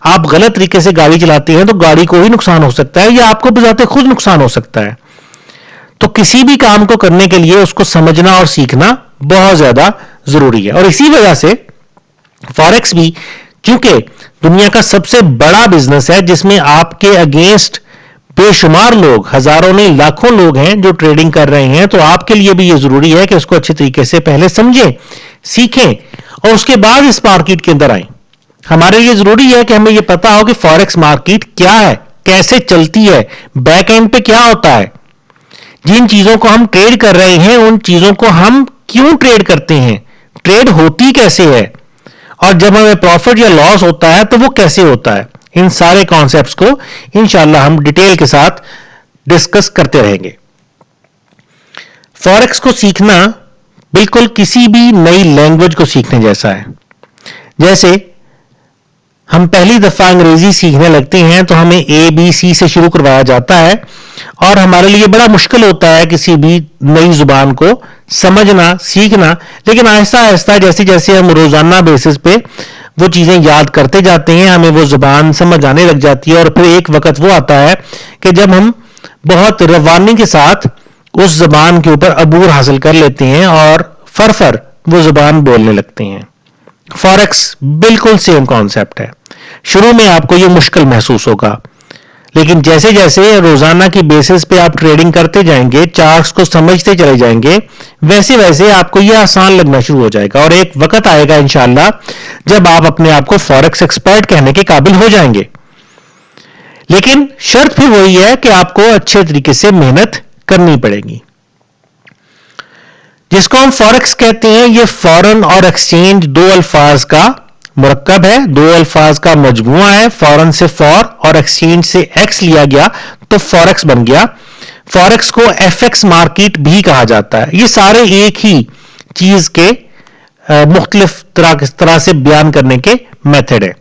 आप गलत तरीके से गाड़ी चलाते हैं तो गाड़ी को ही नुकसान हो सकता है या आपको बजाते खुद नुकसान हो सकता है। तो किसी भी काम को करने के लिए उसको समझना और सीखना बहुत ज्यादा जरूरी है। और इसी वजह से फॉरेक्स भी क्योंकि दुनिया का सबसे बड़ा बिजनेस है जिसमें आपके अगेंस्ट बेशुमार लोग, हजारों नहीं लाखों लोग हैं जो ट्रेडिंग कर रहे हैं, तो आपके लिए भी यह जरूरी है कि उसको अच्छे तरीके से पहले समझें, सीखें और उसके बाद इस मार्केट के अंदर आए। हमारे लिए जरूरी है कि हमें यह पता हो कि फॉरेक्स मार्केट क्या है, कैसे चलती है, बैक एंड पे क्या होता है, जिन चीजों को हम ट्रेड कर रहे हैं उन चीजों को हम क्यों ट्रेड करते हैं, ट्रेड होती कैसे है, और जब हमें प्रॉफिट या लॉस होता है तो वो कैसे होता है। इन सारे कॉन्सेप्ट्स को इंशाल्लाह हम डिटेल के साथ डिस्कस करते रहेंगे। फॉरेक्स को सीखना बिल्कुल किसी भी नई लैंग्वेज को सीखने जैसा है। जैसे ہم پہلی دفعہ انگریزی سیکھنے لگتے ہیں تو ہمیں ABC سے شروع کروایا جاتا ہے اور ہمارے لیے بڑا مشکل ہوتا ہے کسی بھی نئی زبان کو سمجھنا سیکھنا. لیکن آہستہ آہستہ جیسے جیسے ہم روزانہ بیسس پہ وہ چیزیں یاد کرتے جاتے ہیں ہمیں وہ زبان سمجھ آنے لگ جاتی ہے اور پھر ایک وقت وہ آتا ہے کہ جب ہم بہت روانی کے ساتھ اس زبان کے اوپر عبور حاصل کر لیتے ہیں اور فر وہ زبان بولنے لگتے ہیں. فوریکس بالکل سیم کانسیپٹ ہے. شروع میں آپ کو یہ مشکل محسوس ہوگا لیکن جیسے جیسے روزانہ کی بیسس پہ آپ ٹریڈنگ کرتے جائیں گے چارٹس کو سمجھتے چلے جائیں گے ویسے ویسے آپ کو یہ آسان لگنا شروع ہو جائے گا اور ایک وقت آئے گا انشاءاللہ جب آپ اپنے آپ کو فوریکس ایکسپرٹ کہنے کے قابل ہو جائیں گے. لیکن شرط پھر وہی ہے کہ آپ کو اچھے طریقے سے محنت کرنی پڑے گی. جس کو ہم فوریکس کہتے ہیں یہ فورن اور ایکسچینج دو الفاظ کا مرکب ہے, دو الفاظ کا مجموعہ ہے. فورن سے فور اور ایکسچینج سے ایکس لیا گیا تو فوریکس بن گیا. فوریکس کو ایف ایکس مارکیٹ بھی کہا جاتا ہے. یہ سارے ایک ہی چیز کے مختلف طرح سے بیان کرنے کے میتھڈ ہے.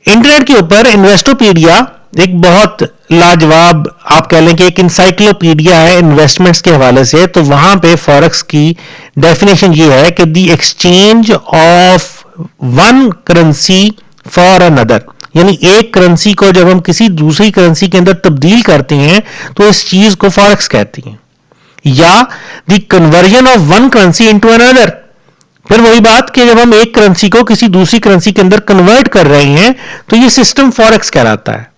انٹرنیٹ کے اوپر انویسٹوپیڈیا ایک بہت لاجواب آپ کہہ لیں کہ ایک انسائکلوپیڈیا ہے انویسٹمنٹس کے حوالے سے. تو وہاں پہ فوریکس کی ڈیفینیشن یہ ہے کہ the exchange of one currency for another, یعنی ایک کرنسی کو جب ہم کسی دوسری کرنسی کے اندر تبدیل کرتے ہیں تو اس چیز کو فوریکس کہتی ہیں, یا the conversion of one currency into another. پھر وہی بات کہ جب ہم ایک کرنسی کو کسی دوسری کرنسی کے اندر کنورٹ کر رہے ہیں تو یہ سسٹم فوریکس کہلاتا ہے.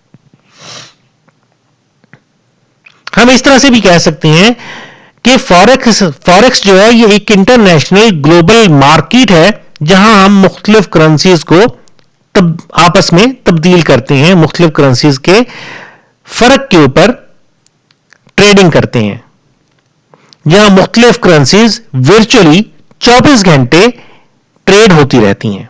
ہم اس طرح سے بھی کہہ سکتے ہیں کہ فوریکس جو ہے یہ ایک انٹرنیشنل گلوبل مارکیٹ ہے جہاں ہم مختلف کرنسیز کو آپس میں تبدیل کرتے ہیں, مختلف کرنسیز کے فرق کے اوپر ٹریڈنگ کرتے ہیں, جہاں مختلف کرنسیز ورچولی 24 گھنٹے ٹریڈ ہوتی رہتی ہیں.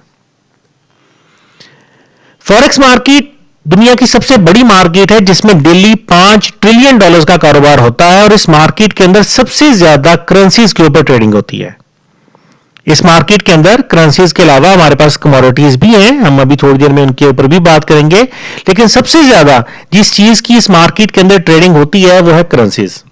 فوریکس مارکیٹ دنیا کی سب سے بڑی مارکیٹ ہے جس میں ڈیلی $5 ٹریلین کا کاروبار ہوتا ہے اور اس مارکیٹ کے اندر سب سے زیادہ کرنسیز کے اوپر ٹریڈنگ ہوتی ہے. اس مارکیٹ کے اندر کرنسیز کے علاوہ ہمارے پاس کموڈیٹیز بھی ہیں, ہم ابھی تھوڑی دیر میں ان کے اوپر بھی بات کریں گے, لیکن سب سے زیادہ جس چیز کی اس مارکیٹ کے اندر ٹریڈنگ ہوتی ہے وہ ہے کرنسیز.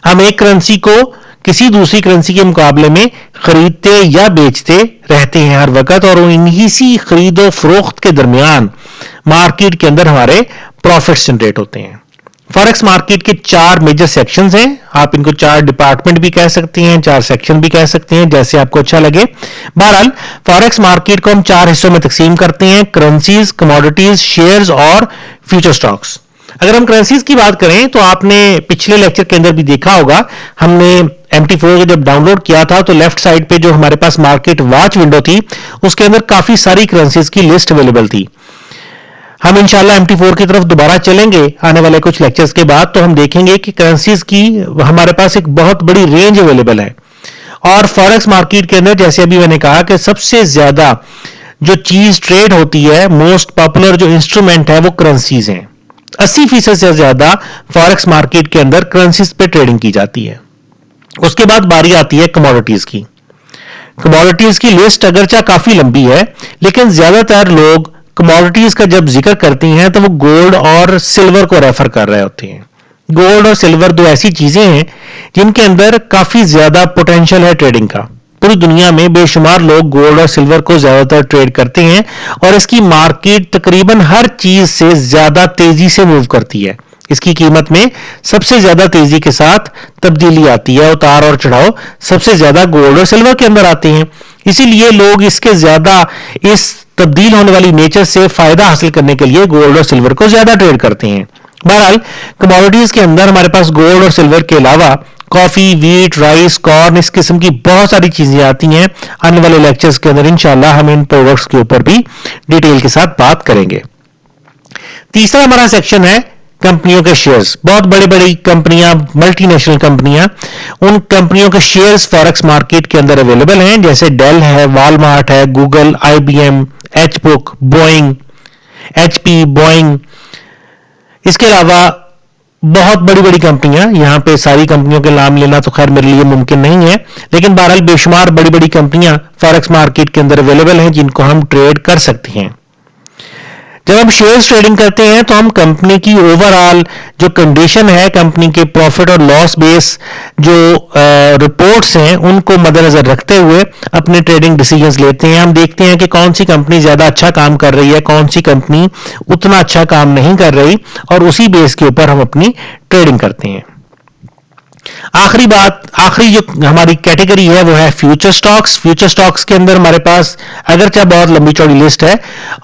ہم ایک کرنسی کو کسی دوسری کرنسی کے مقابلے میں خریدتے یا بیچتے رہتے ہیں ہر وقت اور انہی خرید و فروخت کے درمیان مارکیٹ کے اندر ہمارے پروفٹس جنریٹ ہوتے ہیں. فوریکس مارکیٹ کے 4 میجر سیکشنز ہیں, آپ ان کو 4 ڈپارٹمنٹ بھی کہہ سکتے ہیں, 4 سیکشن بھی کہہ سکتے ہیں, جیسے آپ کو اچھا لگے. بہرحال فوریکس مارکیٹ کو ہم 4 حصوں میں تقسیم کرتے ہیں, کرنسیز, کموڈیٹیز, شیئرز اور فیوچر سٹاکس. اگر ہم کرنسیز کی بات کریں تو آپ نے پچھلے لیکچر کے اندر بھی دیکھا ہوگا, ہم نے MT4 کو جب ڈاؤن لوڈ کیا تھا تو لیفٹ سائڈ پہ جو ہمارے پاس مارکیٹ واچ ونڈو تھی اس کے اندر کافی ساری کرنسیز کی لسٹ اویلیبل تھی. ہم انشاءاللہ MT4 کی طرف دوبارہ چلیں گے آنے والے کچھ لیکچرز کے بعد تو ہم دیکھیں گے کہ کرنسیز کی ہمارے پاس ایک بہت بڑی رینج اویلیبل ہے. اور فوریکس مارکیٹ کے اندر جیسے ابھی میں نے کہا کہ سب سے زیادہ جو چیز ٹریڈ ہوتی ہے, موسٹ پاپولر جو انسٹرومنٹ ہے وہ کرنسیز ہیں. 80% سے زیادہ فوریکس مارکیٹ کے اندر کرنسیز پہ ٹریڈنگ کی جاتی ہے. اس کے بعد باری آتی ہے کموڈیٹیز کی. کموڈیٹیز کی لسٹ اگرچہ کافی لمبی ہے لیکن زیادہ تر لوگ کموڈیٹیز کا جب ذکر کرتی ہیں تو وہ گولڈ اور سلور کو ریفر کر رہے ہوتے ہیں. گولڈ اور سلور دو ایسی چیزیں ہیں جن کے اندر کافی زیادہ پوٹینشیل ہے ٹریڈنگ کا. پوری دنیا میں بے شمار لوگ گولڈ اور سلور کو زیادہ تر ٹریڈ کرتے ہیں اور اس کی مارکیٹ تقریباً ہر چیز سے زیادہ تیزی سے موو کرتی ہے. اس کی قیمت میں سب سے زیادہ تیزی کے ساتھ تبدیلی آتی ہے, اتار اور چڑھاؤ سب سے زیادہ گولڈ اور سلور کے اندر آتے ہیں. اسی لیے لوگ اس کے زیادہ اس تبدیل ہونے والی نیچر سے فائدہ حاصل کرنے کے لیے گولڈ اور سلور کو زیادہ ٹریڈ کرتے ہیں. بہرحال کموڈیٹیز کے اندر ہمارے پاس گولڈ اور سلور کے علاوہ کافی, ویٹ, رائس, کارن, اس قسم کی بہت ساری چیزیں آتی ہیں. آنے والے لیکچرز کے اندر انشاءاللہ ہم ان پروڈکٹس کے اوپر بھی ڈیٹیل کے ساتھ بات کریں گے. تیسرا ہمارا سیکشن ہے کمپنیوں کے شیئرز. بہت بڑی بڑی کمپنیاں, ملٹی نیشنل کمپنیاں, ان کمپنیوں کے شیئرز فوریکس مارکیٹ کے اندر اویلیبل ہیں, جیسے ڈیل ہے, والمارٹ ہے, گوگل, IBM, ایچ بک, بوئنگ, HP, بوئنگ. اس کے علاوہ बहुत बड़ी बड़ी कंपनियां, यहां पे सारी कंपनियों के नाम लेना तो खैर मेरे लिए मुमकिन नहीं है, लेकिन बहरहाल बेशुमार बड़ी बड़ी कंपनियां फॉरेक्स मार्केट के अंदर अवेलेबल हैं जिनको हम ट्रेड कर सकते हैं। जब हम शेयर्स ट्रेडिंग करते हैं तो हम कंपनी की ओवरऑल जो कंडीशन है, कंपनी के प्रॉफिट और लॉस बेस जो रिपोर्ट्स हैं उनको मद्देनजर रखते हुए अपने ट्रेडिंग डिसीजंस लेते हैं। हम देखते हैं कि कौन सी कंपनी ज्यादा अच्छा काम कर रही है, कौन सी कंपनी उतना अच्छा काम नहीं कर रही, और उसी बेस के ऊपर हम अपनी ट्रेडिंग करते हैं। आखिरी जो हमारी कैटेगरी है वो है फ्यूचर स्टॉक्स। फ्यूचर स्टॉक्स के अंदर हमारे पास अगरचे बहुत लंबी चौड़ी लिस्ट है,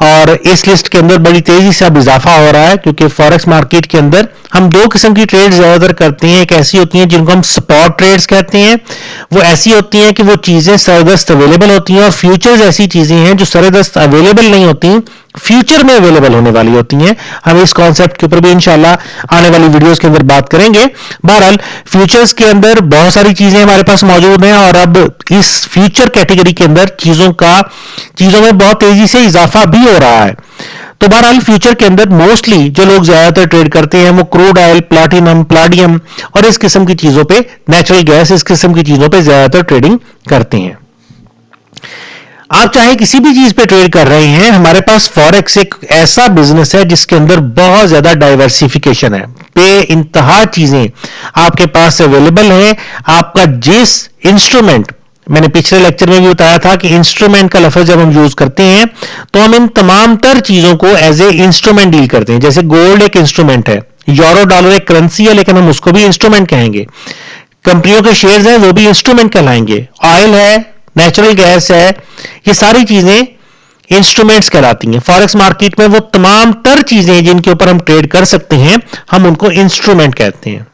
और इस लिस्ट के अंदर बड़ी तेजी से अब इजाफा हो रहा है, क्योंकि फॉरेक्स मार्केट के अंदर हम दो किस्म की ट्रेड ज्यादातर करते हैं। एक ऐसी होती हैं जिनको हम स्पॉट ट्रेड्स कहते हैं, वो ऐसी होती हैं कि वो चीजें सरदस्त अवेलेबल होती हैं, और फ्यूचर्स ऐसी चीजें हैं जो सरदस्त अवेलेबल नहीं होती, फ्यूचर में अवेलेबल होने वाली होती हैं। हम इस कॉन्सेप्ट के ऊपर भी इंशाल्लाह आने वाली वीडियोस के अंदर बात करेंगे। बहरहाल फ्यूचर्स के अंदर बहुत सारी चीजें हमारे पास मौजूद हैं, और अब इस फ्यूचर कैटेगरी के अंदर चीजों में बहुत तेजी से इजाफा भी हो रहा है। तो बहरहाल फ्यूचर के अंदर मोस्टली जो लोग ज्यादातर ट्रेड करते हैं वो क्रूड ऑयल, प्लाटिनम, प्लाडियम और इस किस्म की चीजों पे, नेचुरल गैस, इस किस्म की चीजों पे ज्यादातर ट्रेडिंग करते हैं। आप चाहे किसी भी चीज पे ट्रेड कर रहे हैं, हमारे पास फॉरेक्स एक ऐसा बिजनेस है जिसके अंदर बहुत ज्यादा डाइवर्सिफिकेशन है, बेइंतहा चीजें आपके पास अवेलेबल है। आपका जिस इंस्ट्रूमेंट, मैंने पिछले लेक्चर में भी बताया था कि इंस्ट्रूमेंट का लफ्ज जब हम यूज करते हैं तो हम इन तमाम तर चीजों को एज ए इंस्ट्रूमेंट डील करते हैं। जैसे गोल्ड एक इंस्ट्रूमेंट है, यूरो डॉलर एक करेंसी है, लेकिन हम उसको भी इंस्ट्रूमेंट कहेंगे। कंपनियों के शेयर्स हैं वो भी इंस्ट्रूमेंट कहलाएंगे। ऑयल है, नेचुरल गैस है, ये सारी चीजें इंस्ट्रूमेंट्स कहलाती हैं। फॉरेक्स मार्केट में वो तमाम तर चीजें जिनके ऊपर हम ट्रेड कर सकते हैं, हम उनको इंस्ट्रूमेंट कहते हैं।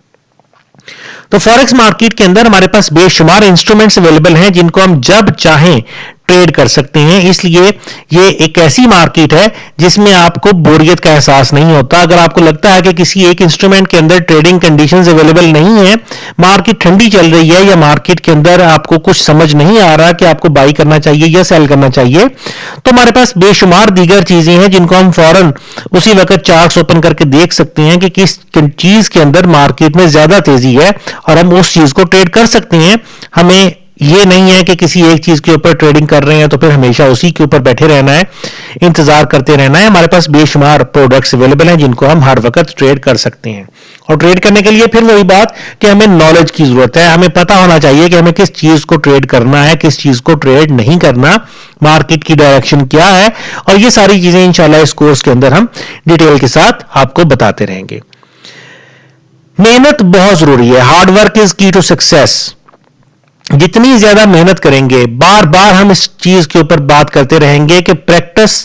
तो फॉरेक्स मार्केट के अंदर हमारे पास बेशुमार इंस्ट्रूमेंट्स अवेलेबल हैं जिनको हम जब चाहें ट्रेड कर सकते हैं। इसलिए ये एक ऐसी मार्केट है जिसमें आपको बोरियत का एहसास नहीं होता। अगर आपको लगता है कि किसी एक इंस्ट्रूमेंट के अंदर ट्रेडिंग कंडीशंस अवेलेबल नहीं है, मार्केट ठंडी चल रही है, या मार्केट के अंदर आपको कुछ समझ नहीं आ रहा कि आपको बाई करना चाहिए या सेल करना चाहिए, तो हमारे पास बेशुमार दीगर चीजें हैं जिनको हम फौरन उसी वक्त चार्ट्स ओपन करके देख सकते हैं कि किस चीज के अंदर मार्केट में ज्यादा तेजी है, और हम उस चीज को ट्रेड कर सकते हैं। हमें ये नहीं है कि किसी एक चीज के ऊपर ट्रेडिंग कर रहे हैं तो फिर हमेशा उसी के ऊपर बैठे रहना है, इंतजार करते रहना है। हमारे पास बेशुमार प्रोडक्ट्स अवेलेबल हैं जिनको हम हर वक्त ट्रेड कर सकते हैं। और ट्रेड करने के लिए फिर वही बात कि हमें नॉलेज की जरूरत है, हमें पता होना चाहिए कि हमें किस चीज को ट्रेड करना है, किस चीज को ट्रेड नहीं करना, मार्केट की डायरेक्शन क्या है, और ये सारी चीजें इंशाल्लाह इस कोर्स के अंदर हम डिटेल के साथ आपको बताते रहेंगे। मेहनत बहुत जरूरी है। हार्ड वर्क इज की टू सक्सेस। जितनी ज्यादा मेहनत करेंगे, बार बार हम इस चीज के ऊपर बात करते रहेंगे कि practice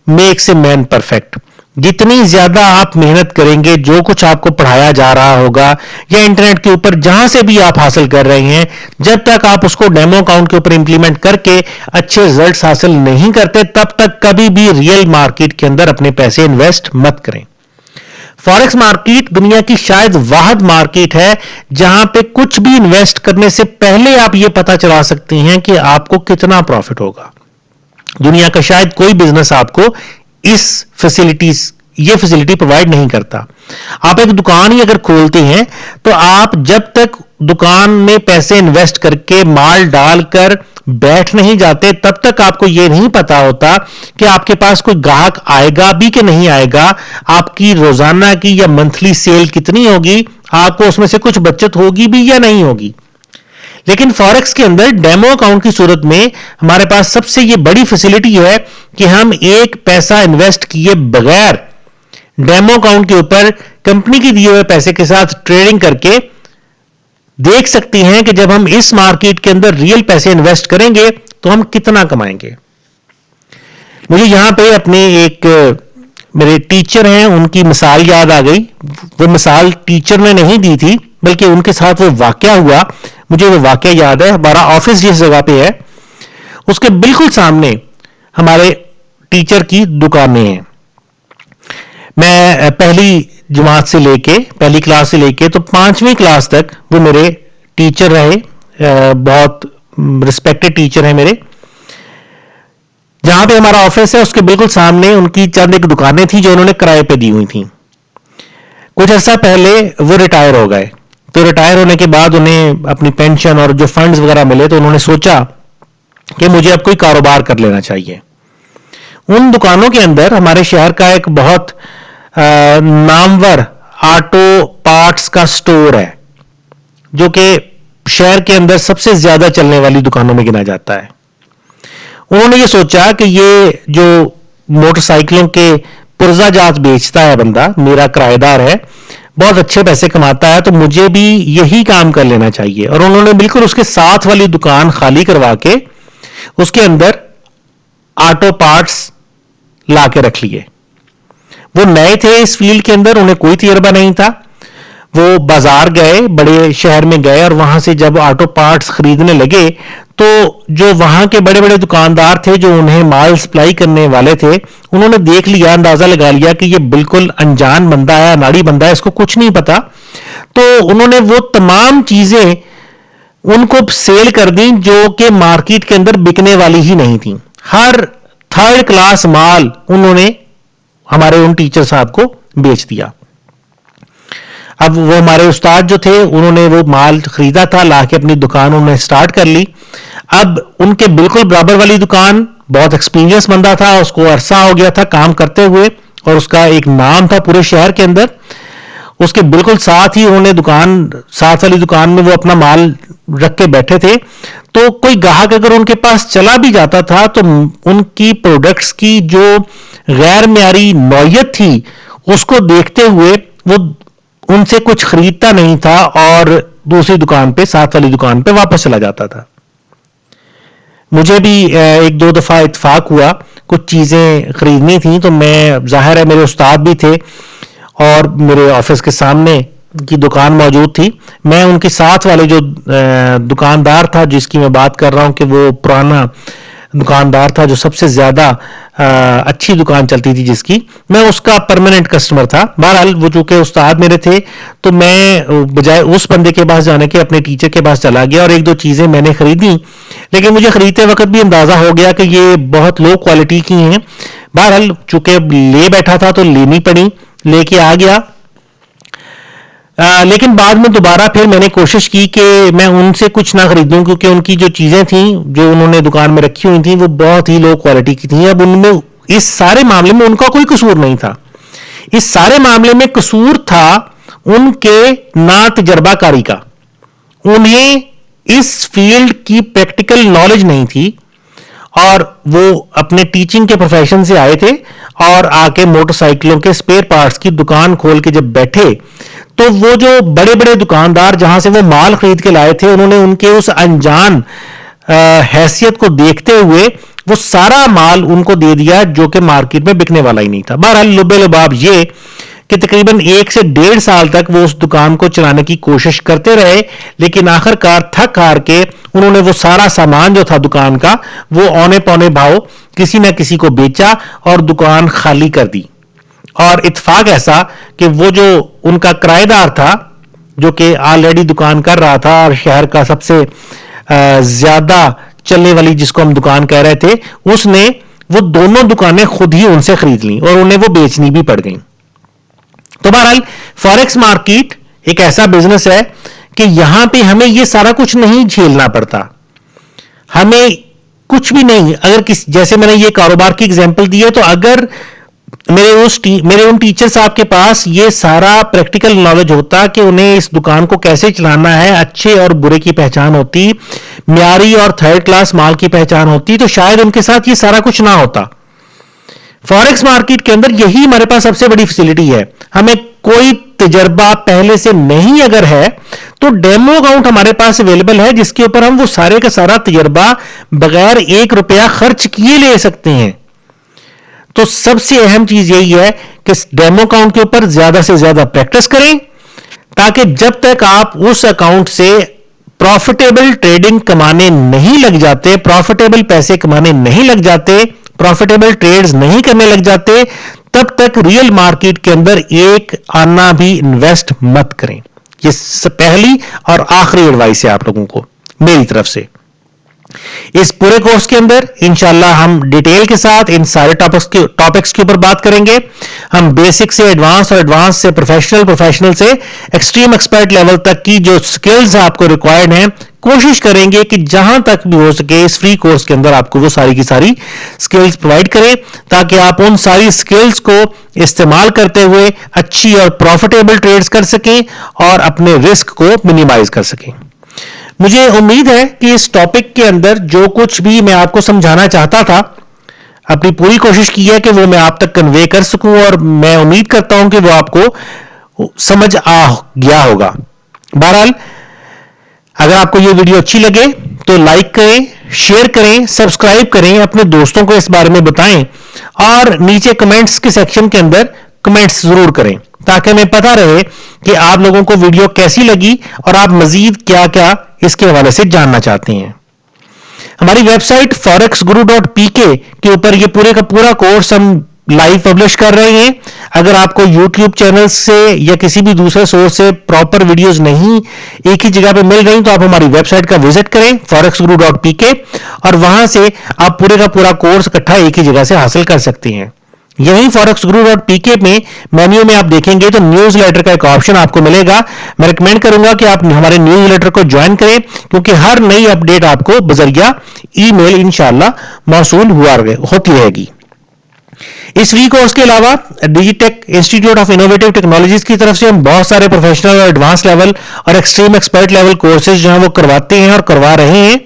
makes a man perfect. जितनी ज्यादा आप मेहनत करेंगे, जो कुछ आपको पढ़ाया जा रहा होगा या इंटरनेट के ऊपर जहां से भी आप हासिल कर रहे हैं, जब तक आप उसको डेमो अकाउंट के ऊपर इंप्लीमेंट करके अच्छे रिजल्ट्स हासिल नहीं करते, तब तक कभी भी रियल मार्केट के अंदर अपने पैसे इन्वेस्ट मत करें। फॉरेक्स मार्केट दुनिया की शायद वाहिद मार्केट है जहां पे कुछ भी इन्वेस्ट करने से पहले आप ये पता चला सकते हैं कि आपको कितना प्रॉफिट होगा। दुनिया का शायद कोई बिजनेस आपको ये फैसिलिटी प्रोवाइड नहीं करता। आप एक दुकान ही अगर खोलते हैं तो आप जब तक दुकान में पैसे इन्वेस्ट करके माल डालकर बैठ नहीं जाते, तब तक आपको यह नहीं पता होता कि आपके पास कोई ग्राहक आएगा भी कि नहीं आएगा, आपकी रोजाना की या मंथली सेल कितनी होगी, आपको उसमें से कुछ बचत होगी भी या नहीं होगी। लेकिन फॉरेक्स के अंदर डेमो अकाउंट की सूरत में हमारे पास सबसे ये बड़ी फैसिलिटी है कि हम एक पैसा इन्वेस्ट किए बगैर डेमो अकाउंट के ऊपर कंपनी की दिए हुए पैसे के साथ ट्रेडिंग करके देख सकते हैं कि जब हम इस मार्केट के अंदर रियल पैसे इन्वेस्ट करेंगे तो हम कितना कमाएंगे। मुझे यहां पे अपने एक मेरे टीचर हैं, उनकी मिसाल याद आ गई। वो मिसाल टीचर ने नहीं दी थी, बल्कि उनके साथ वो वाकया हुआ। मुझे वो वाकया याद है। हमारा ऑफिस जिस जगह पे है उसके बिल्कुल सामने हमारे टीचर की दुकानें हैं। मैं पहली क्लास से लेके तो 5वीं क्लास तक वो मेरे टीचर रहे। बहुत रिस्पेक्टेड टीचर है मेरे। जहां पे हमारा ऑफिस है उसके बिल्कुल सामने उनकी चंद एक दुकानें थी जो उन्होंने किराए पे दी हुई थी। کچھ عرصہ پہلے وہ ریٹائر ہو گئے. تو ریٹائر ہونے کے بعد انہیں اپنی پینشن اور جو فنڈز وغیرہ ملے تو انہوں نے سوچا کہ مجھے اب کوئی کاروبار کر لینا چاہیے. ان دکانوں کے اندر ہمارے شہر کا ایک بہت نامور آٹو پارٹس کا سٹور ہے جو کہ شہر کے اندر سب سے زیادہ چلنے والی دکانوں میں گنا جاتا ہے. انہوں نے یہ سوچا کہ یہ جو موٹر سائیکلوں کے پرزہ جات بیچتا ہے بندہ، میرا کرایہ دار ہے، بہت اچھے پیسے کماتا ہے، تو مجھے بھی یہی کام کر لینا چاہیے. اور انہوں نے بالکل اس کے ساتھ والی دکان خالی کروا کے اس کے اندر آٹو پارٹس لا کے رکھ لیے. وہ نئے تھے اس فیلڈ کے اندر، انہیں کوئی تجربہ نہیں تھا. وہ بازار گئے، بڑے شہر میں گئے، اور وہاں سے جب آٹو پارٹس خریدنے لگے تو جو وہاں کے بڑے بڑے دکاندار تھے جو انہیں مال سپلائی کرنے والے تھے، انہوں نے دیکھ لیا، اندازہ لگا لیا کہ یہ بالکل انجان بندہ ہے، اناڑی بندہ ہے، اس کو کچھ نہیں پتا. تو انہوں نے وہ تمام چیزیں ان کو سیل کر دیں جو کہ مارکیٹ کے اندر بکنے والی ہی نہیں تھیں. ہر تھرڈ کلاس مال انہوں نے ہمارے ان ٹیچر صاحب کو بیچ دیا. اب وہ ہمارے استاد جو تھے انہوں نے وہ مال خریدا تھا، لا کے اپنی دکان انہوں نے سٹارٹ کر لی. اب ان کے بالکل برابر والی دکان، بہت ایکسپیرینس بندہ تھا، اس کو عرصہ ہو گیا تھا کام کرتے ہوئے اور اس کا ایک نام تھا پورے شہر کے اندر. اس کے بالکل ساتھ ہی انہوں نے ساتھ والی دکان میں وہ اپنا مال رکھ کے بیٹھے تھے. تو کوئی گاہک اگر ان کے پاس چلا بھی جاتا تھا تو ان کی پروڈکٹس کی جو غیر معیاری نوعیت تھی اس کو دیکھتے ہوئے وہ ان سے کچھ خریدتا نہیں تھا اور دوسری دکان پہ، ساتھ والی دکان پہ واپس چلا جاتا تھا. مجھے بھی ایک دو دفعہ اتفاق ہوا، کچھ چیزیں خریدنی تھیں تو میں، ظاہر ہے میرے استاد بھی تھے اور میرے آفس کے سامنے کی دکان موجود تھی. میں ان کے ساتھ والے جو دکاندار تھا جس کی میں بات کر رہا ہوں کہ وہ پرانا دکاندار تھا جو سب سے زیادہ اچھی دکان چلتی تھی جس کی، میں اس کا پرماننٹ کسٹمر تھا. بہرحال وہ چونکہ استاد میرے تھے تو میں بجائے اس بندے کے پاس جانے کے اپنے ٹیچر کے پاس چلا گیا اور ایک دو چیزیں میں نے خریدی، لیکن مجھے خریدتے وقت بھی اندازہ ہو گیا کہ یہ بہت لو کوالٹی کی ہیں. بہرحال چونکہ لے بیٹھا تھا تو لینی پڑی، لے کے آ گیا. لیکن بعد میں دوبارہ پھر میں نے کوشش کی کہ میں ان سے کچھ نہ خریدوں کیونکہ ان کی جو چیزیں تھیں جو انہوں نے دکان میں رکھی ہوئی تھیں وہ بہت ہی لو کوالٹی کی تھیں. اب ان میں اس سارے معاملے میں ان کا کوئی قصور نہیں تھا، اس سارے معاملے میں قصور تھا ان کے نا تجربہ کاری کا. انہیں اس فیلڈ کی پریکٹیکل نالج نہیں تھی اور وہ اپنے ٹیچنگ کے پروفیشن سے آئے تھے اور آ کے موٹر سائیکلوں کے اسپیئر پارٹس کی دکان کھول کے جب بیٹھے تو وہ جو بڑے بڑے دکاندار جہاں سے وہ مال خرید کے لائے تھے انہوں نے ان کے اس انجان حیثیت کو دیکھتے ہوئے وہ سارا مال ان کو دے دیا جو کہ مارکیٹ میں بکنے والا ہی نہیں تھا. بہرحال لبے لباب یہ کہ تقریباً 1 سے 1.5 سال تک وہ اس دکان کو چلانے کی کوشش کرتے رہے، لیکن آخر کار تھک ہار کے انہوں نے وہ سارا سامان جو تھا دکان کا وہ اونے پونے بھاؤ کسی نہ کسی کو بیچا اور دکان خالی کر دی. اور اتفاق ایسا کہ وہ جو ان کا کرایہ دار تھا جو کہ آلریڈی دکان کر رہا تھا اور شہر کا سب سے زیادہ چلنے والی جس کو ہم دکان کہہ رہے تھے، اس نے وہ دونوں دکانیں خود ہی ان سے خرید لیں اور انہیں وہ بیچنی بھی پڑ گئیں. تو بہرحال فوریکس مارکیٹ ایک ایسا بزنس ہے کہ یہاں پہ ہمیں یہ سارا کچھ نہیں جھیلنا پڑتا، ہمیں کچھ بھی نہیں. اگر جیسے میں نے یہ کاروبار کی اگزامپل دی ہے تو اگر میرے ان ٹیچر صاحب کے پاس یہ سارا پریکٹیکل نالج ہوتا کہ انہیں اس دکان کو کیسے چلانا ہے، اچھے اور برے کی پہچان ہوتی، معیاری اور تھرڈ کلاس مال کی پہچان ہوتی، تو شاید ان کے ساتھ یہ سارا کچھ نہ ہوتا. فوریکس مارکیٹ کے اندر یہی ہمارے پاس سب سے بڑی فیسلٹی ہے. ہمیں کوئی تجربہ پہلے سے نہیں اگر ہے تو ڈیمو اکاؤنٹ ہمارے پاس اویلیبل ہے جس کے اوپر ہم وہ سارے کا سارا تجربہ بغیر 1 روپیہ خرچ کیے لے سکتے ہیں. تو سب سے اہم چیز یہی ہے کہ ڈیمو اکاؤنٹ کے اوپر زیادہ سے زیادہ پریکٹس کریں تاکہ جب تک آپ اس اکاؤنٹ سے پروفیٹیبل ٹریڈنگ کمانے نہیں لگ جاتے، پروفیٹیبل پیسے کمانے نہیں لگ جاتے، پروفیٹیبل ٹریڈز نہیں کرنے لگ جاتے، تب تک ریئل مارکیٹ کے اندر ایک آنا بھی انویسٹ مت کریں. یہ پہلی اور آخری ایڈوائس ہے آپ لوگوں کو میری طرف سے. इस पूरे कोर्स के अंदर इंशाल्लाह हम डिटेल के साथ इन सारे टॉपिक्स के ऊपर बात करेंगे। हम बेसिक से एडवांस और एडवांस से प्रोफेशनल से एक्सट्रीम एक्सपर्ट लेवल तक की जो स्किल्स आपको रिक्वायर्ड हैं, कोशिश करेंगे कि जहां तक भी हो सके इस फ्री कोर्स के अंदर आपको वो सारी की सारी स्किल्स प्रोवाइड करें, ताकि आप उन सारी स्किल्स को इस्तेमाल करते हुए अच्छी और प्रॉफिटेबल ट्रेड्स कर सकें और अपने रिस्क को मिनिमाइज कर सकें। मुझे उम्मीद है कि इस टॉपिक के अंदर जो कुछ भी मैं आपको समझाना चाहता था, अपनी पूरी कोशिश की है कि वो मैं आप तक कन्वे कर सकूं, और मैं उम्मीद करता हूं कि वो आपको समझ आ गया होगा। बहरहाल, अगर आपको ये वीडियो अच्छी लगे तो लाइक करें, शेयर करें, सब्सक्राइब करें, अपने दोस्तों को इस बारे में बताएं, और नीचे कमेंट्स के सेक्शन के अंदर कमेंट्स जरूर करें, ताकि हमें पता रहे कि आप लोगों को वीडियो कैसी लगी और आप मजीद क्या क्या इसके हवाले से जानना चाहते हैं। हमारी वेबसाइट forexguru.pk के ऊपर ये पूरे का पूरा कोर्स हम लाइव पब्लिश कर रहे हैं। अगर आपको YouTube चैनल से या किसी भी दूसरे सोर्स से प्रॉपर वीडियोस नहीं एक ही जगह पे मिल रही, तो आप हमारी वेबसाइट का विजिट करें forexguru.pk, और वहां से आप पूरे का पूरा कोर्स इकट्ठा एक ही जगह से हासिल कर सकते हैं। यहीं forexguru.pk में मेन्यू में आप देखेंगे तो न्यूज़ लेटर का एक ऑप्शन आपको मिलेगा। मैं रिकमेंड करूंगा कि आप हमारे न्यूज़ लेटर को ज्वाइन करें, क्योंकि हर नई अपडेट आपको बजरिया ईमेल इंशाल्लाह मौसूल होती रहेगी। इस फ्री कोर्स के अलावा Digitek institute of innovative technologies की तरफ से हम बहुत सारे प्रोफेशनल और एडवांस लेवल और एक्सट्रीम एक्सपर्ट लेवल कोर्सेज जो है वो करवाते हैं और करवा रहे हैं,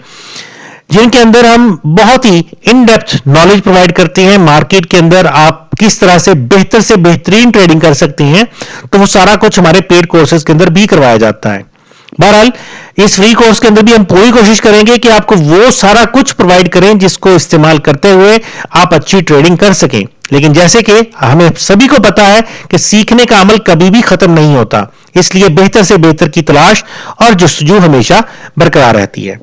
जिनके अंदर हम बहुत ही इन डेप्थ नॉलेज प्रोवाइड करते हैं। मार्केट के अंदर आप किस तरह से बेहतरीन ट्रेडिंग कर सकते हैं, तो वो सारा कुछ हमारे पेड कोर्सेज के अंदर भी करवाया जाता है। बहरहाल, इस फ्री कोर्स के अंदर भी हम पूरी कोशिश करेंगे कि आपको वो सारा कुछ प्रोवाइड करें जिसको इस्तेमाल करते हुए आप अच्छी ट्रेडिंग कर सकें। लेकिन जैसे कि हमें सभी को पता है कि सीखने का अमल कभी भी खत्म नहीं होता, इसलिए बेहतर से बेहतर की तलाश और जस्तजू हमेशा बरकरार रहती है।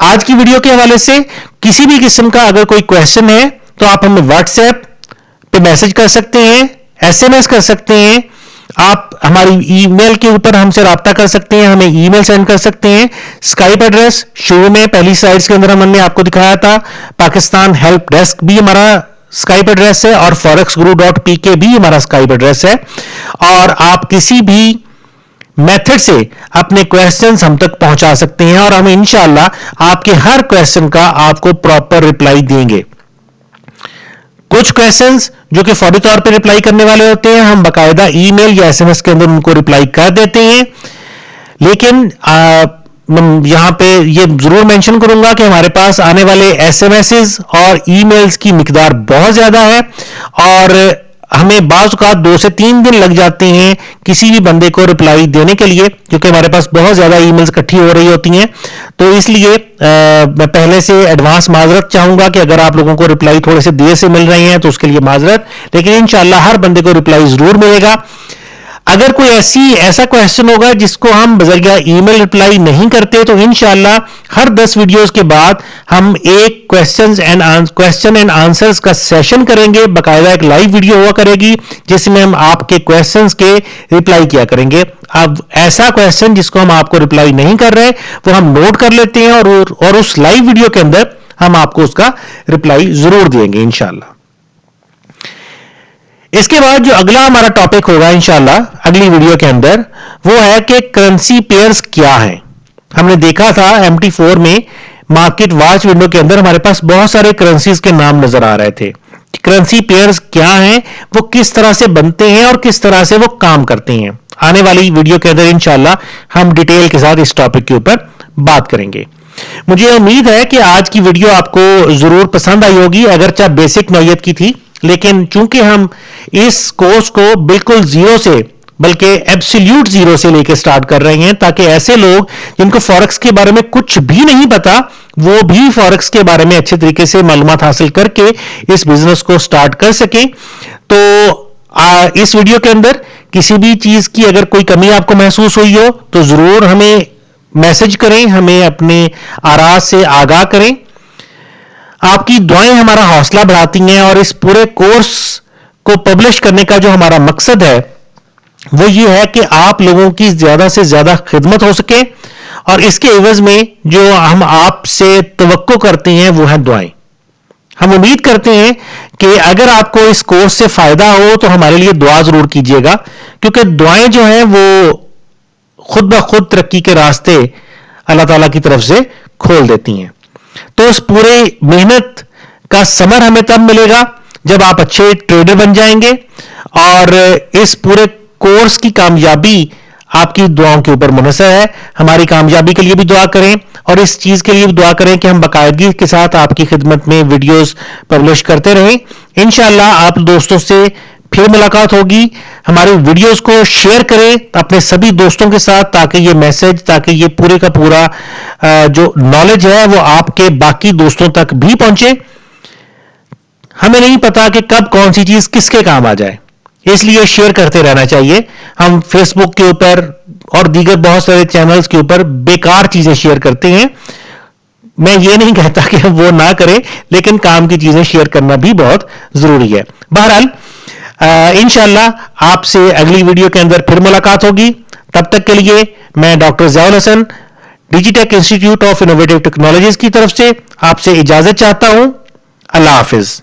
आज की वीडियो के हवाले से किसी भी किस्म का अगर कोई क्वेश्चन है तो आप हमें व्हाट्सएप पे मैसेज कर सकते हैं, एसएमएस कर सकते हैं, आप हमारी ईमेल के ऊपर हमसे राब्ता कर सकते हैं, हमें ईमेल सेंड कर सकते हैं। स्काइप एड्रेस शुरू में पहली स्लाइड्स के अंदर हमने आपको दिखाया था, पाकिस्तान हेल्प डेस्क भी हमारा स्काइप एड्रेस है, और forexguru.pk भी हमारा स्काइप एड्रेस है। और आप किसी भी मेथड से अपने क्वेश्चंस हम तक पहुंचा सकते हैं, और हम इंशाल्लाह आपके हर क्वेश्चन का आपको प्रॉपर रिप्लाई देंगे। कुछ क्वेश्चंस जो कि फौरी तौर पे रिप्लाई करने वाले होते हैं, हम बाकायदा ईमेल या एसएमएस के अंदर उनको रिप्लाई कर देते हैं। लेकिन यहां पे ये जरूर मेंशन करूंगा कि हमारे पास आने वाले एसएमएस और ईमेल्स की मिकदार बहुत ज्यादा है, और हमें बाज़ औक़ात 2 से 3 दिन लग जाते हैं किसी भी बंदे को रिप्लाई देने के लिए, क्योंकि हमारे पास बहुत ज़्यादा ईमेल्स इकट्ठी हो रही होती हैं। तो इसलिए मैं पहले से एडवांस माजरत चाहूँगा कि अगर आप लोगों को रिप्लाई थोड़े से देर से मिल रहे हैं तो उसके लिए माजरत, लेकिन इंशाल्लाह हर बंदे को रिप्लाई ज़रूर मिलेगा। अगर कोई ऐसा क्वेश्चन होगा जिसको हम बजरिया ईमेल रिप्लाई नहीं करते, तो इंशाल्लाह हर 10 वीडियोस के बाद हम एक क्वेश्चन एंड आंसर्स का सेशन करेंगे। बाकायदा एक लाइव वीडियो हुआ करेगी जिसमें हम आपके क्वेश्चंस के रिप्लाई किया करेंगे। अब ऐसा क्वेश्चन जिसको हम आपको रिप्लाई नहीं कर रहे वो हम नोट कर लेते हैं, और उस लाइव वीडियो के अंदर हम आपको उसका रिप्लाई जरूर देंगे इंशाल्लाह। इसके बाद जो अगला हमारा टॉपिक होगा इंशाल्लाह अगली वीडियो के अंदर, वो है कि करेंसी पेयर्स क्या हैं। हमने देखा था MT4 में मार्केट वॉच विंडो के अंदर हमारे पास बहुत सारे करेंसीज के नाम नजर आ रहे थे। करेंसी पेयर्स क्या हैं, वो किस तरह से बनते हैं और किस तरह से वो काम करते हैं, आने वाली वीडियो के अंदर इंशाल्लाह हम डिटेल के साथ इस टॉपिक के ऊपर बात करेंगे। मुझे उम्मीद है कि आज की वीडियो आपको जरूर पसंद आई होगी, अगरचे बेसिक नौयत की थी, लेकिन चूंकि हम इस कोर्स को बिल्कुल जीरो से बल्कि एब्सोल्यूट जीरो से लेकर स्टार्ट कर रहे हैं, ताकि ऐसे लोग जिनको फॉरेक्स के बारे में कुछ भी नहीं पता वो भी फॉरेक्स के बारे में अच्छे तरीके से मालूमात हासिल करके इस बिजनेस को स्टार्ट कर सके। तो इस वीडियो के अंदर किसी भी चीज की अगर कोई कमी आपको महसूस हुई हो तो जरूर हमें मैसेज करें, हमें अपने आराज से आगाह करें। आपकी दुआएं हमारा हौसला बढ़ाती हैं, और इस पूरे कोर्स को पब्लिश करने का जो हमारा मकसद है وہ یہ ہے کہ آپ لوگوں کی زیادہ سے زیادہ خدمت ہو سکے، اور اس کے عوض میں جو ہم آپ سے توقع کرتے ہیں وہ ہیں دعائیں. ہم امید کرتے ہیں کہ اگر آپ کو اس کورس سے فائدہ ہو تو ہمارے لیے دعا ضرور کیجیے گا، کیونکہ دعائیں جو ہیں وہ خود بخود ترقی کے راستے اللہ تعالیٰ کی طرف سے کھول دیتی ہیں. تو اس پورے محنت کا ثمر ہمیں تب ملے گا جب آپ اچھے ٹریڈر بن جائیں گے، اور اس پورے کورس کی کامیابی آپ کی دعاؤں کے اوپر منحصر ہے. ہماری کامیابی کے لیے بھی دعا کریں، اور اس چیز کے لیے بھی دعا کریں کہ ہم باقاعدگی کے ساتھ آپ کی خدمت میں ویڈیوز پبلش کرتے رہیں. انشاءاللہ آپ دوستوں سے پھر ملاقات ہوگی. ہماری ویڈیوز کو شیئر کریں اپنے سبھی دوستوں کے ساتھ، تاکہ یہ میسج، تاکہ یہ پورے کا پورا جو نالج ہے وہ آپ کے باقی دوستوں تک بھی پہنچے. ہمیں نہیں پتا کہ کب کون سی چیز کس کے کام آ جائے، اس لیے شیئر کرتے رہنا چاہیے. ہم فیس بک کے اوپر اور دیگر بہت سارے چینلز کے اوپر بیکار چیزیں شیئر کرتے ہیں. میں یہ نہیں کہتا کہ ہم وہ نہ کریں، لیکن کام کی چیزیں شیئر کرنا بھی بہت ضروری ہے. بہرحال انشاءاللہ آپ سے اگلی ویڈیو کے اندر پھر ملاقات ہوگی. تب تک کے لیے میں doctor Zia ul-Hassan, Digitech Institute of Innovative Technologies کی طرف سے آپ سے اجازت چاہتا ہوں. اللہ حافظ.